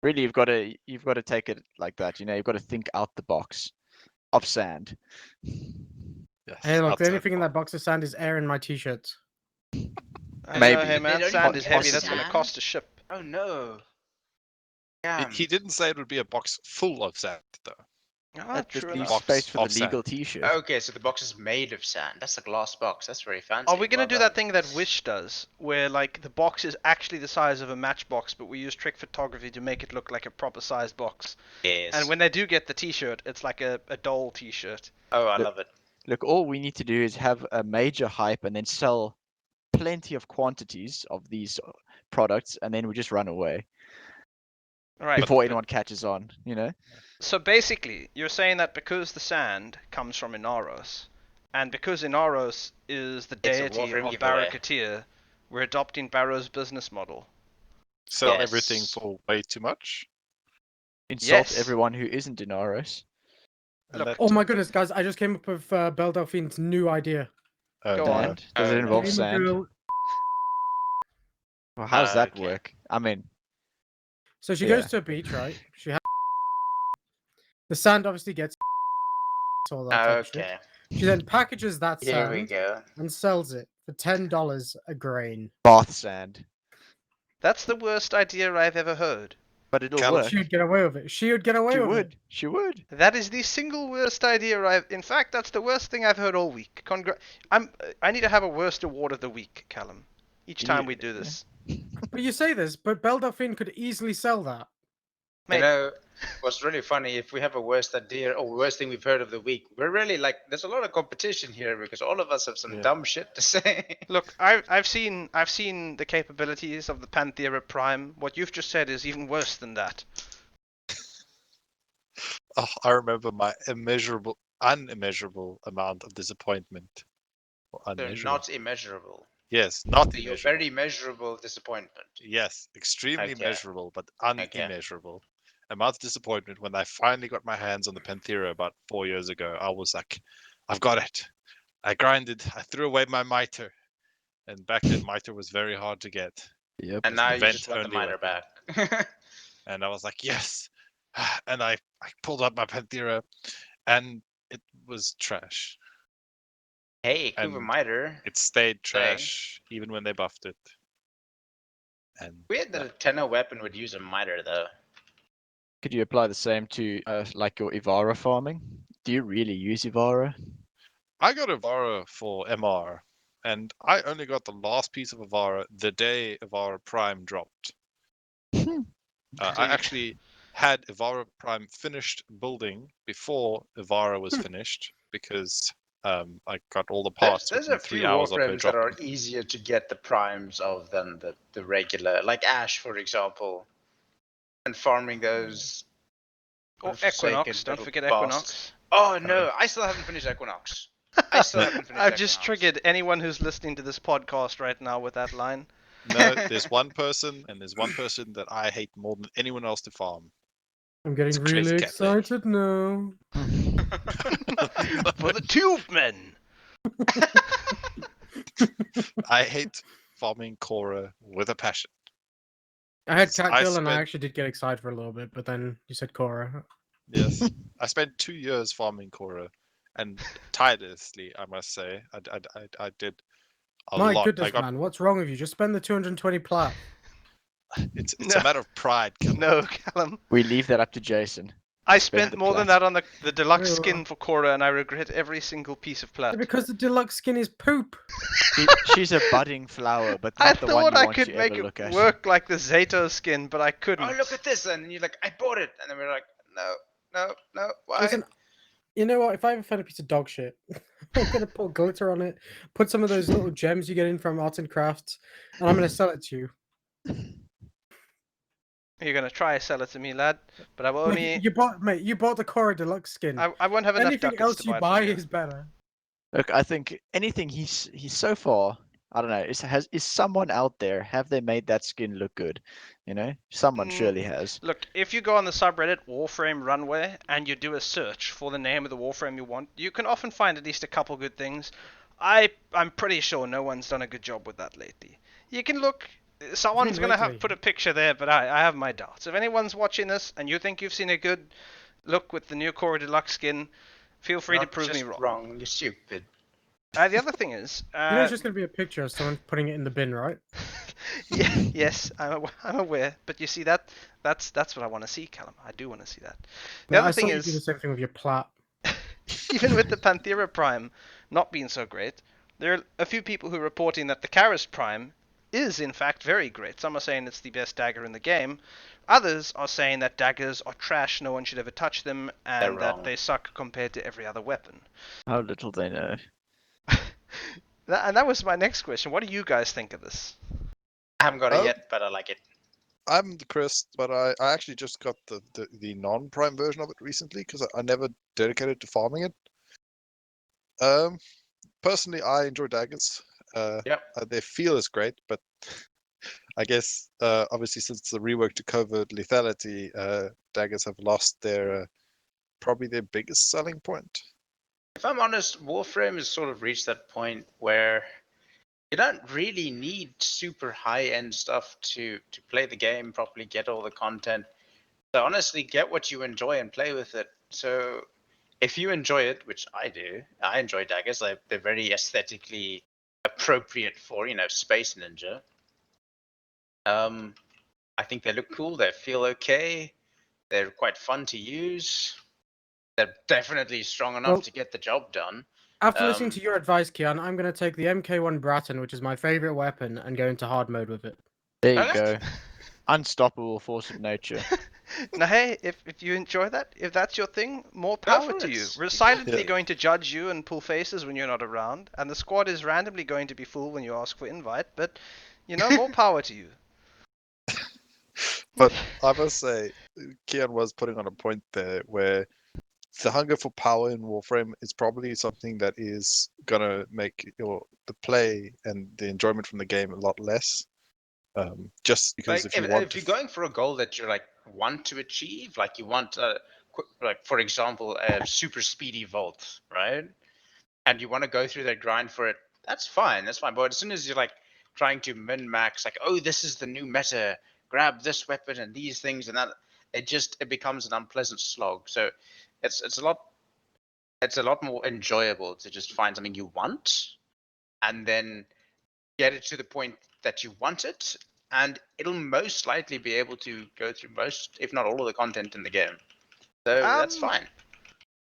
Really, you've got to take it like that. You know, you've got to think out the box of sand. Yes, Hey, look, the outside only thing in box. that box of sand is air in my T-shirts. I Maybe. know, hey They man, don't sand even is give heavy. us That's going to sand? cost a ship. Oh no. He didn't say it would be a box full of sand, though. Ah, That just true leaves enough. space for Box the of legal T-shirt. Okay, so the box is made of sand. That's a glass box. That's very fancy. Are we going to Well do done. that thing that Wish does, where like the box is actually the size of a matchbox, but we use trick photography to make it look like a proper sized box? Yes. And when they do get the T-shirt, it's like a doll T-shirt. Oh, I Look- love it. Look, all we need to do is have a major hype and then sell plenty of quantities of these products, and then we just run away All right. before anyone catches on. You know. So basically, you're saying that because the sand comes from Inaros, and because Inaros is the It's a deity Warframe of giveaway. Barakatir, we're adopting Barrow's business model. Sell Yes. everything for way too much. Insult Yes. everyone who isn't in RS. And Look, that- Oh my goodness, guys! I just came up with Belle Delphine's new idea. oh, Go no. on. And does it Oh, involve Game sand? girl- Well, how does that Okay. work? I mean, So she Yeah. goes to a beach, right? She has the sand obviously gets all that type of shit. Okay. She then packages that Here we sand go. and sells it for $10 a grain. Bath sand. That's the worst idea I've ever heard. But it'll Callum, work. She would get away with it. She would get away She with would. it. She would. That is the single worst idea In fact, that's the worst thing I've heard all week. I need to have a worst award of the week, Callum. Each time we do this. But you say this, but Belle Delphine could easily sell that. Mate, You know, what's really funny, if we have a worst idea or worst thing we've heard of the week, we're really like, there's a lot of competition here because all of us have some dumb shit to say. look, I've seen the capabilities of the Panthera Prime. What you've just said is even worse than that. Oh, I remember my unimmeasurable amount of disappointment. They're not immeasurable. Yes, not Your immeasurable. very measurable disappointment. Yes, extremely Okay. measurable, but unimmeasurable. Amount of disappointment when I finally got my hands on the Panthera about 4 years ago. I was like, I've got it. I grinded. I threw away my mitre. And back then, mitre was very hard to get. Yep. And now you event just want the only miner weapon. back. And I was like, yes. And I pulled out my Panthera, and it was trash. Hey, Kuva And miter. It stayed trash even when they buffed it. And Weird that a Tenno weapon would use a miter though. Could you apply the same to like your Ivara farming? Do you really use Ivara? I got Ivara for MR, and I only got the last piece of Ivara the day Ivara Prime dropped. I actually had Ivara Prime finished building before Ivara was finished because I got all the parts There's within a 3 few hours after Warframes that are dropping. easier to get the primes of than the regular, like Ash, for example. And farming those. Or forsaken Equinox, don't little forget bastards. Equinox. Oh no, I still haven't finished Equinox. I still haven't finished I've just Equinox. triggered anyone who's listening to this podcast right now with that line. No, there's one person that I hate more than anyone else to farm. I'm getting It's Crazy really Cat Lady. excited now. For the tube men. I hate farming Korra with a passion. I had So Cat I Girl and I spent- actually did get excited for a little bit, but then you said Korra. Yes, I spent 2 years farming Korra, and tirelessly, I must say, I did a My lot. goodness, man, what's wrong with you? Just spend the 220 plat. It's No. a matter of pride, Callum. No, Callum. We leave that up to Jason. I Spend spent the more than plat. that on the deluxe Oh. skin for Korra, and I regret every single piece of plat. Because the deluxe skin is poop. She's a budding flower, but I not the one thought you I want could to make ever it look at. work like the Zato skin, but I couldn't. Oh, look at this, and you're like, I bought it, and then we're like, no, why? Listen, you know what? If I ever find a piece of dog shit, I'm gonna put glitter on it, put some of those little gems you get in from Arts and Crafts, and I'm gonna sell it to you. You're gonna try to sell it to me, lad, but I will Like, only. you bought the Korra deluxe skin. I won't have enough Anything ducats else to you buy it buy from you. is better. Look, I think anything he's so far, I don't know, is someone out there, have they made that skin look good? You know? Someone surely has. Look, if you go on the subreddit Warframe Runway and you do a search for the name of the Warframe you want, you can often find at least a couple good things. I'm pretty sure no one's done a good job with that lately. You can look. Someone's gonna have lately? put a picture there, but I have my doubts. If anyone's watching this and you think you've seen a good look with the new Korra Deluxe skin, feel free to Not prove me just wrong. You're stupid. The other thing is, You know, it's just gonna be a picture of someone putting it in the bin, right? yeah, yes, I'm aware, but you see that's what I want to see, Callum. I do want to see that. The Yeah, other I thing saw you do the is, same thing with your plat. even with the Panthera Prime not being so great, there are a few people who are reporting that the Karis Prime is in fact very great. Some are saying it's the best dagger in the game. Others are saying that daggers are trash, no one should ever touch them, and They're that wrong. they suck compared to every other weapon. How little they know. And that was my next question. What do you guys think of this? I haven't got it Oh. yet, but I like it. I'm the Chris, but I actually just got the non-prime version of it recently because I never dedicated to farming it. Personally, I enjoy daggers. Yep. Their feel is great, but I guess obviously since the rework to covert lethality, daggers have lost their probably their biggest selling point. If I'm honest, Warframe has sort of reached that point where you don't really need super high-end stuff to play the game properly, get all the content. So honestly, get what you enjoy and play with it. So if you enjoy it, which I do, I enjoy daggers. They're very aesthetically appropriate for Space Ninja. I think they look cool. They feel okay. They're quite fun to use. They're definitely strong enough Well, to get the job done. After listening to Um, your advice, Kian, I'm going to take the MK1 Bratton, which is my favorite weapon, and go into hard mode with it. There you Okay. go. Unstoppable force of nature. Now, hey, if you enjoy that, if that's your thing, more Go power for to it. you. We're silently Yeah. going to judge you and pull faces when you're not around, and the squad is randomly going to be full when you ask for invite. But more power to you. But I must say, Kian was putting on a point there where the hunger for power in Warframe is probably something that is gonna make the play and the enjoyment from the game a lot less. Just because like if you want if to, you're going for a goal that you want to achieve, like you want like for example a super speedy vault, right? And you want to go through that grind for it, that's fine. But as soon as you're like trying to min max, like, oh, this is the new meta, grab this weapon and these things and that, it becomes an unpleasant slog. So it's a lot more enjoyable to just find something you want and then get it to the point that you want it, and it'll most likely be able to go through most, if not all, of the content in the game. So that's fine.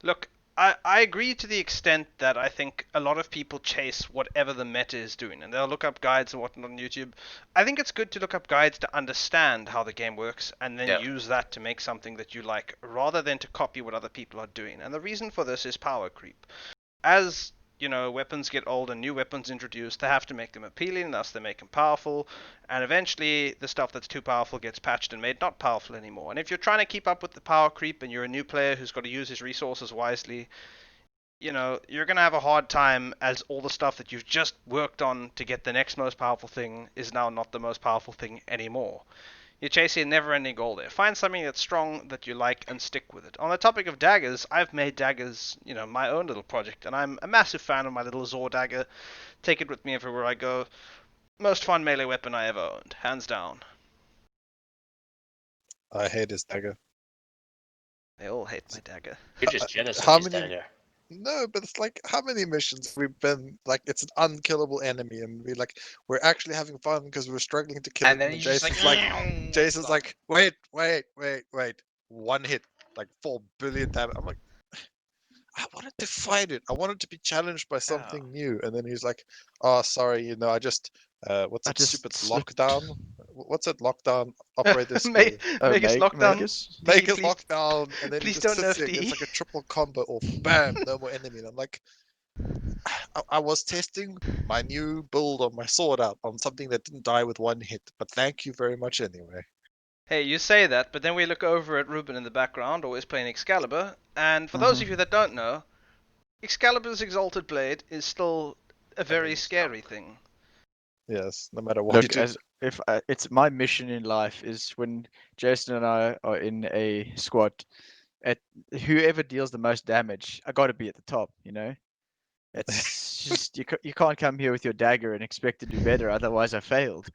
Look, I agree to the extent that I think a lot of people chase whatever the meta is doing, and they'll look up guides and whatnot on YouTube. I think it's good to look up guides to understand how the game works, and then Yeah. use that to make something that you like, rather than to copy what other people are doing. And the reason for this is power creep. As weapons get old and new weapons introduced, they have to make them appealing, thus they make them powerful, and eventually the stuff that's too powerful gets patched and made not powerful anymore. And if you're trying to keep up with the power creep and you're a new player who's got to use his resources wisely, you're going to have a hard time, as all the stuff that you've just worked on to get the next most powerful thing is now not the most powerful thing anymore. You're chasing a never-ending goal there. Find something that's strong that you like and stick with it. On the topic of daggers, I've made daggers, my own little project, and I'm a massive fan of my little Zor dagger. Take it with me everywhere I go. Most fun melee weapon I ever owned, hands down. I hate his dagger. They all hate my dagger. You're just jealous how of his many- dagger. No, but it's like how many missions we've been like it's an unkillable enemy, and we're actually having fun because we're struggling to kill And it. then And he's just Jason's like, wait, one hit, like 4 billion damage. I'm like, I wanted to fight it. I wanted to be challenged by something new. And then he's like, oh, sorry, I just what's I that just stupid slipped. lockdown? What's that lockdown operator skill? Make Oh, us lockdown. Magus? Make us please- lockdown, and then he please just don't sits nerf there, gets D. like a triple combo off, bam, no more enemy. And I'm like, I was testing my new build on my sword out on something that didn't die with one hit, but thank you very much anyway. Hey, you say that, but then we look over at Reuben in the background, always playing Excalibur, and for those of you that don't know, Excalibur's Exalted Blade is still a very Amazing. scary thing. Yes, no matter what you Look, do. as if it's my mission in life is when Jason and I are in a squad, at whoever deals the most damage, I got to be at the top. It's just you can't come here with your dagger and expect to do better. Otherwise, I failed.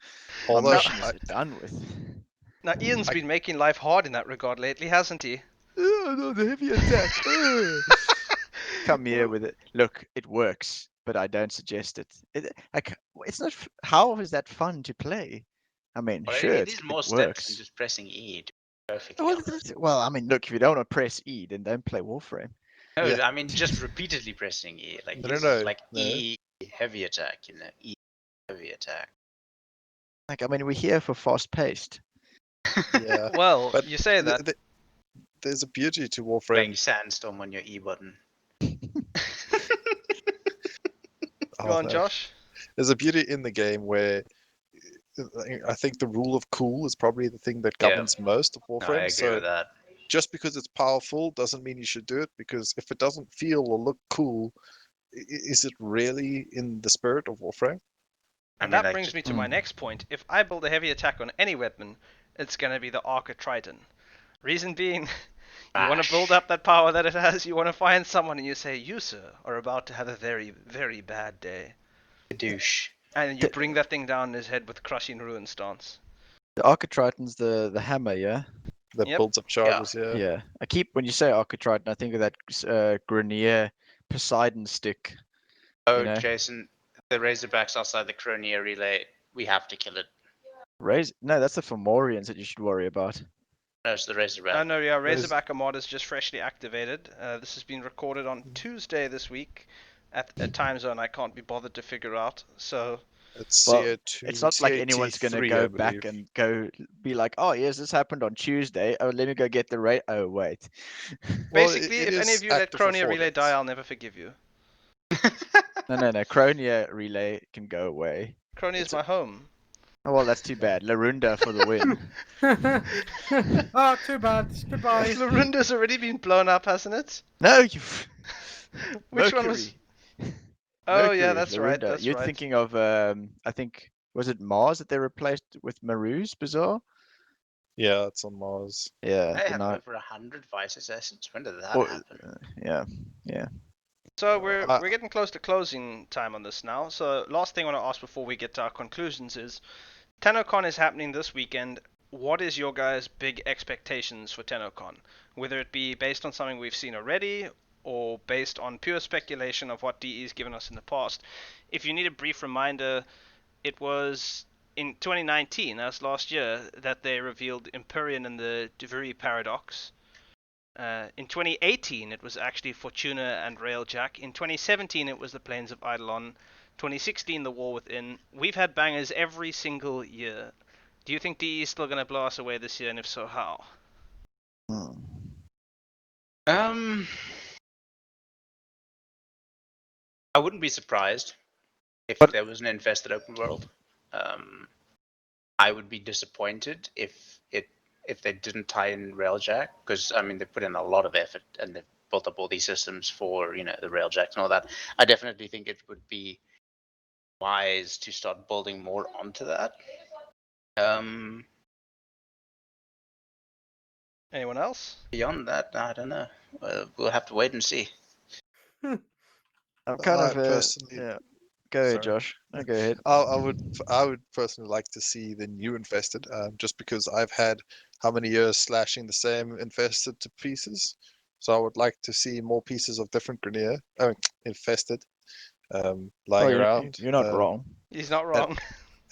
My Although mission is done with. Now, Ian's been making life hard in that regard lately, hasn't he? Oh no, the heavy attack. Come here with it. Look, it works, but I don't suggest it. It's not. How is that fun to play? I mean, Well, sure, it is more it steps than works. just pressing E. Perfectly. Well, honest. I mean, look, if you don't want to press E, then don't play Warframe. No, Yeah. I mean just repeatedly pressing E. Like No, use no, like no. E heavy attack, E heavy attack. Like, I mean, we're here for fast-paced. Yeah, Well, but you say that. there's a beauty to Warframe. Playing Sandstorm on your E button. Go on, no. Josh. There's a beauty in the game where I think the rule of cool is probably the thing that governs most of No, I Warframe. agree So with that. just because it's powerful doesn't mean you should do it, because if it doesn't feel or look cool, is it really in the spirit of Warframe? And I mean, that like, brings just- me to my next point. If I build a heavy attack on any weapon, it's going to be the Arca Triton. Reason being, you want to build Bash. up that power that it has, you want to find someone and you say, you, sir, are about to have a very, very bad day. douche. And you bring that thing down his head with Crushing Ruin stance. The Architriton's the hammer, yeah. That Yep. builds up charges, yeah. Yeah. When you say Architriton, I think of that Grenier Poseidon stick. Oh, know? Jason, The Razorbacks outside the Cronia relay, we have to kill it. No, that's the Fomorians that you should worry about. No, it's the Razorback. Oh no, yeah, Raz- Razorbacker mod is just freshly activated. This has been recorded on Tuesday this week at a time zone I can't be bothered to figure out. So It's Well, CA2, it's not like anyone's gonna CAT3, go I back believe. and go be like, oh yes, this happened on Tuesday. Oh, let me go get the rate. Oh wait. Well, basically, it if any of is you let active for Cronia 4 Relay die, days. I'll never forgive you. No. Cronia relay can go away. Cronia is It's my home. Oh well, that's too bad. Larunda for the win. Oh, too bad. Goodbye. Larunda's already been blown up, hasn't it? No, you. Which one was? Mercury. Oh yeah, Mercury, that's right. Larunda. That's You're right. thinking of I think was it Mars that they replaced with Maru's Bazaar? Yeah, it's on Mars. Yeah, I the have night. over 100 vice assassins. When did that happen? Yeah. So we're I- getting close to closing time on this now. So last thing I want to ask before we get to our conclusions is, TennoCon is happening this weekend. What is your guys' big expectations for TennoCon? Whether it be based on something we've seen already or based on pure speculation of what DE's given us in the past. If you need a brief reminder, it was in 2019, that's last year, that they revealed Empyrean and the Devuri Paradox. In 2018, it was actually Fortuna and Railjack. In 2017, it was the Plains of Eidolon. 2016, the War Within. We've had bangers every single year. Do you think DE is still going to blow us away this year, and if so, how? I wouldn't be surprised if there was an infested open world. I would be disappointed if they didn't tie in Railjack, because I mean they put in a lot of effort and they've built up all these systems for the Railjacks and all that. I definitely think it would be wise to start building more onto that. Anyone else? Beyond that, I don't know. We'll have to wait and see. I'm kind of personally, yeah. Go ahead, sorry. Josh. No, go ahead. I would personally like to see the new infested, just because I've had how many years slashing the same infested to pieces. So I would like to see more pieces of different Grenier, infested, lying around. You're not wrong. He's not and- wrong.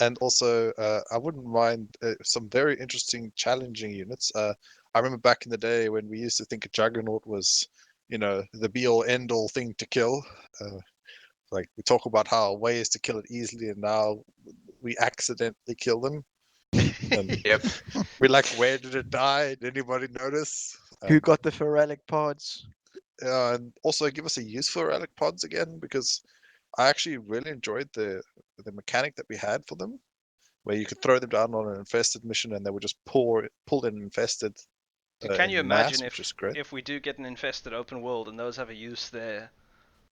And also, I wouldn't mind some very interesting, challenging units. I remember back in the day when we used to think a Juggernaut was, the be-all, end-all thing to kill. Like we talk about how ways to kill it easily, and now we accidentally kill them. And Yep. we're like, where did it die? Did anybody notice? Who got the Feralic pods? And also give us a use for relic pods again, because I actually really enjoyed the mechanic that we had for them, where you could throw them down on an infested mission and they would just pull in infested. Can you in mass, imagine which is great. if we do get an infested open world and those have a use there?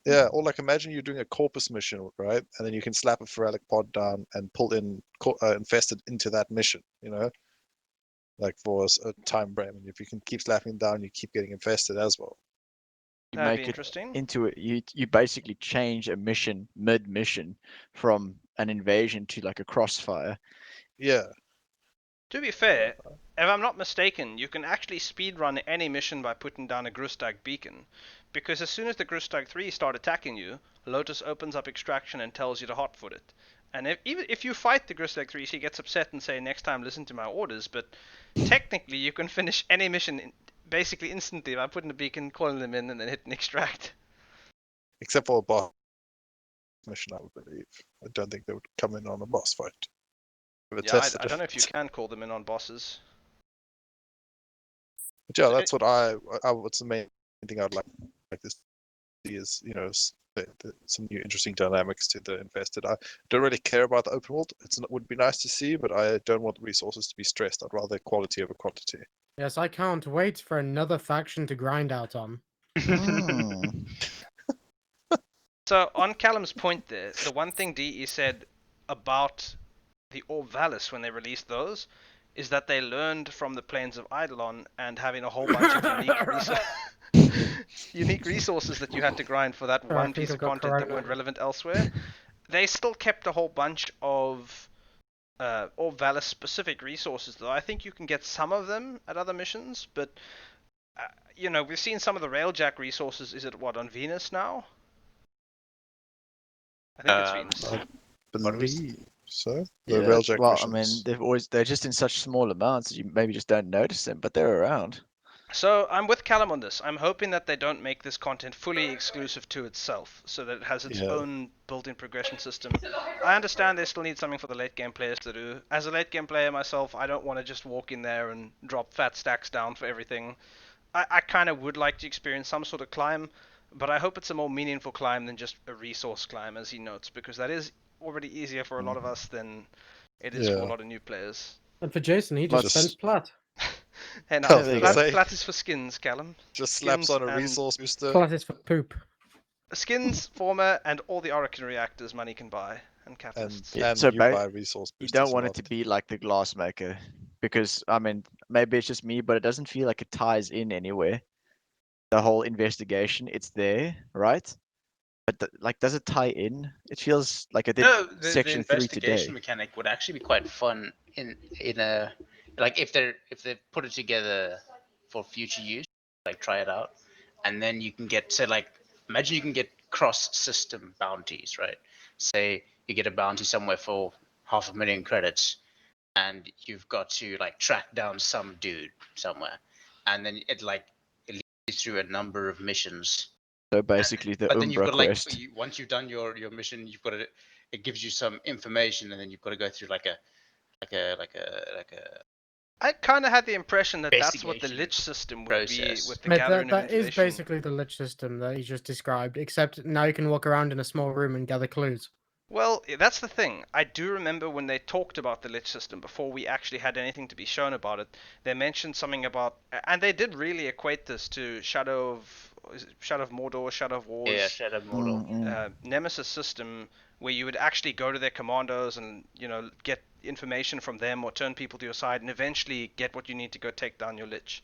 Yeah, or like imagine you're doing a corpus mission, right? And then you can slap a Feralic pod down and pull in infested into that mission, like for a time frame. And if you can keep slapping down, you keep getting infested as well. You That'd make be it interesting. into it. You basically change a mission mid-mission from an invasion to like a crossfire. Yeah, To be fair, if I'm not mistaken, you can actually speedrun any mission by putting down a Grustag beacon. Because as soon as the Grustag 3 start attacking you, Lotus opens up extraction and tells you to hotfoot it. And even if you fight the Grustag 3, she gets upset and say, next time listen to my orders, but technically you can finish any mission basically instantly by putting a beacon, calling them in, and then hitting extract. except for a boss mission, I would believe. I don't think they would come in on a boss fight. Yeah, I don't know if you can call them in on bosses. But yeah, that's what what's the main thing I'd like to see is, some new interesting dynamics to the infested. I don't really care about the open world. It would be nice to see, but I don't want the resources to be stressed. I'd rather quality over quantity. Yes, I can't wait for another faction to grind out on. So on Callum's point there, the one thing DE said about the Orvalis when they released those is that they learned from the Plains of Eidolon and having a whole bunch of unique resources that you had to grind for that Sorry, I one think piece I've of got content that corona. weren't relevant elsewhere. They still kept a whole bunch of Orvalis specific resources though. I think you can get some of them at other missions, but we've seen some of the Railjack resources. Is it on Venus now? I think it's Venus. What do we Believe so. The Yeah, railjack well, I mean, missions. they're just in such small amounts that you maybe just don't notice them, but they're around. So I'm with Callum on this. I'm hoping that they don't make this content fully exclusive to itself, so that it has its Yeah. own built-in progression system. I understand they still need something for the late game players to do. As a late game player myself, I don't want to just walk in there and drop fat stacks down for everything. I kind of would like to experience some sort of climb, but I hope it's a more meaningful climb than just a resource climb, as he notes, because that is already easier for a lot of us than it is for a Yeah. lot of new players. And for Jason, he Well, just spends just- plat. And I was there you gonna go. say, flat is for skins, Callum. just slaps on a and- resource booster. Plat is for poop. Skins, former, and all the Orokin reactors money can buy, and And, catalysts. Yeah, and so you ba- buy resource You boosters don't a want it lot. to be like the Glassmaker, because I mean, maybe it's just me, but it doesn't feel like it ties in anywhere. The whole investigation, it's there, right? But like, does it tie in? It feels like I did No, the section 3 investigation today. mechanic would actually be quite fun in a like if they put it together for future use, like try it out, and then you can get to like imagine you can get cross system bounties, right? Say you get a bounty somewhere for 500,000 credits, and you've got to like track down some dude somewhere, and then it leads you through a number of missions. So basically, the But then you've Umbra got quest. once you've done your mission, you've got to it gives you some information, and then you've got to go through like a I kind of had the impression that that's what the investigation lich system would process. be with the Mate, gathering that of is information. basically the lich system that he just described, except now you can walk around in a small room and gather clues. Well, that's the thing. I do remember when they talked about the lich system before we actually had anything to be shown about it. They mentioned something about, and they did really equate this to Shadow of Mordor, Shadow of Wars, Yeah, Shadow Mortal. Nemesis system, where you would actually go to their commandos and get information from them or turn people to your side and eventually get what you need to go take down your lich.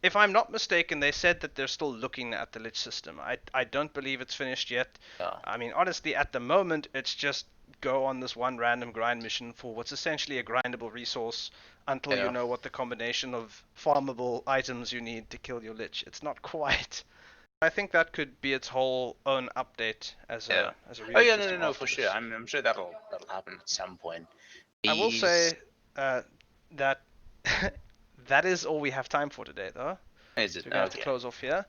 If I'm not mistaken, they said that they're still looking at the lich system. I don't believe it's finished yet. Yeah. I mean, honestly, at the moment, it's just go on this one random grind mission for what's essentially a grindable resource until Yeah. you know what the combination of farmable items you need to kill your lich. It's not quite. I think that could be its whole own update as a real Oh yeah, system no, after for this. sure. I'm sure that'll happen at some point. I will These- say that that is all we have time for today, though. Is So it? we're going to have to Okay. close off here.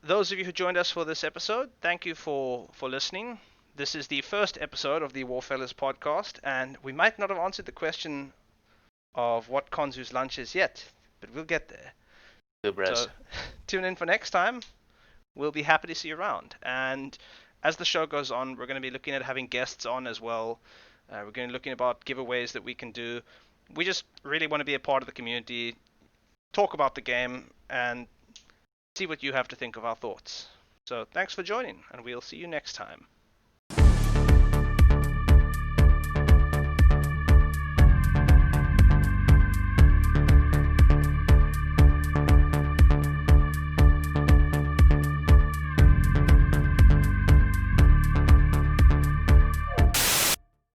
Those of you who joined us for this episode, thank you for listening. This is the first episode of the WARFELLAS Podcast, and we might not have answered the question of what Konzu's lunch is yet, but we'll get there. Kubras. So tune in for next time. We'll be happy to see you around. And as the show goes on, we're going to be looking at having guests on as well. We're going to be looking about giveaways that we can do. We just really want to be a part of the community, talk about the game, and see what you have to think of our thoughts. So thanks for joining, and we'll see you next time.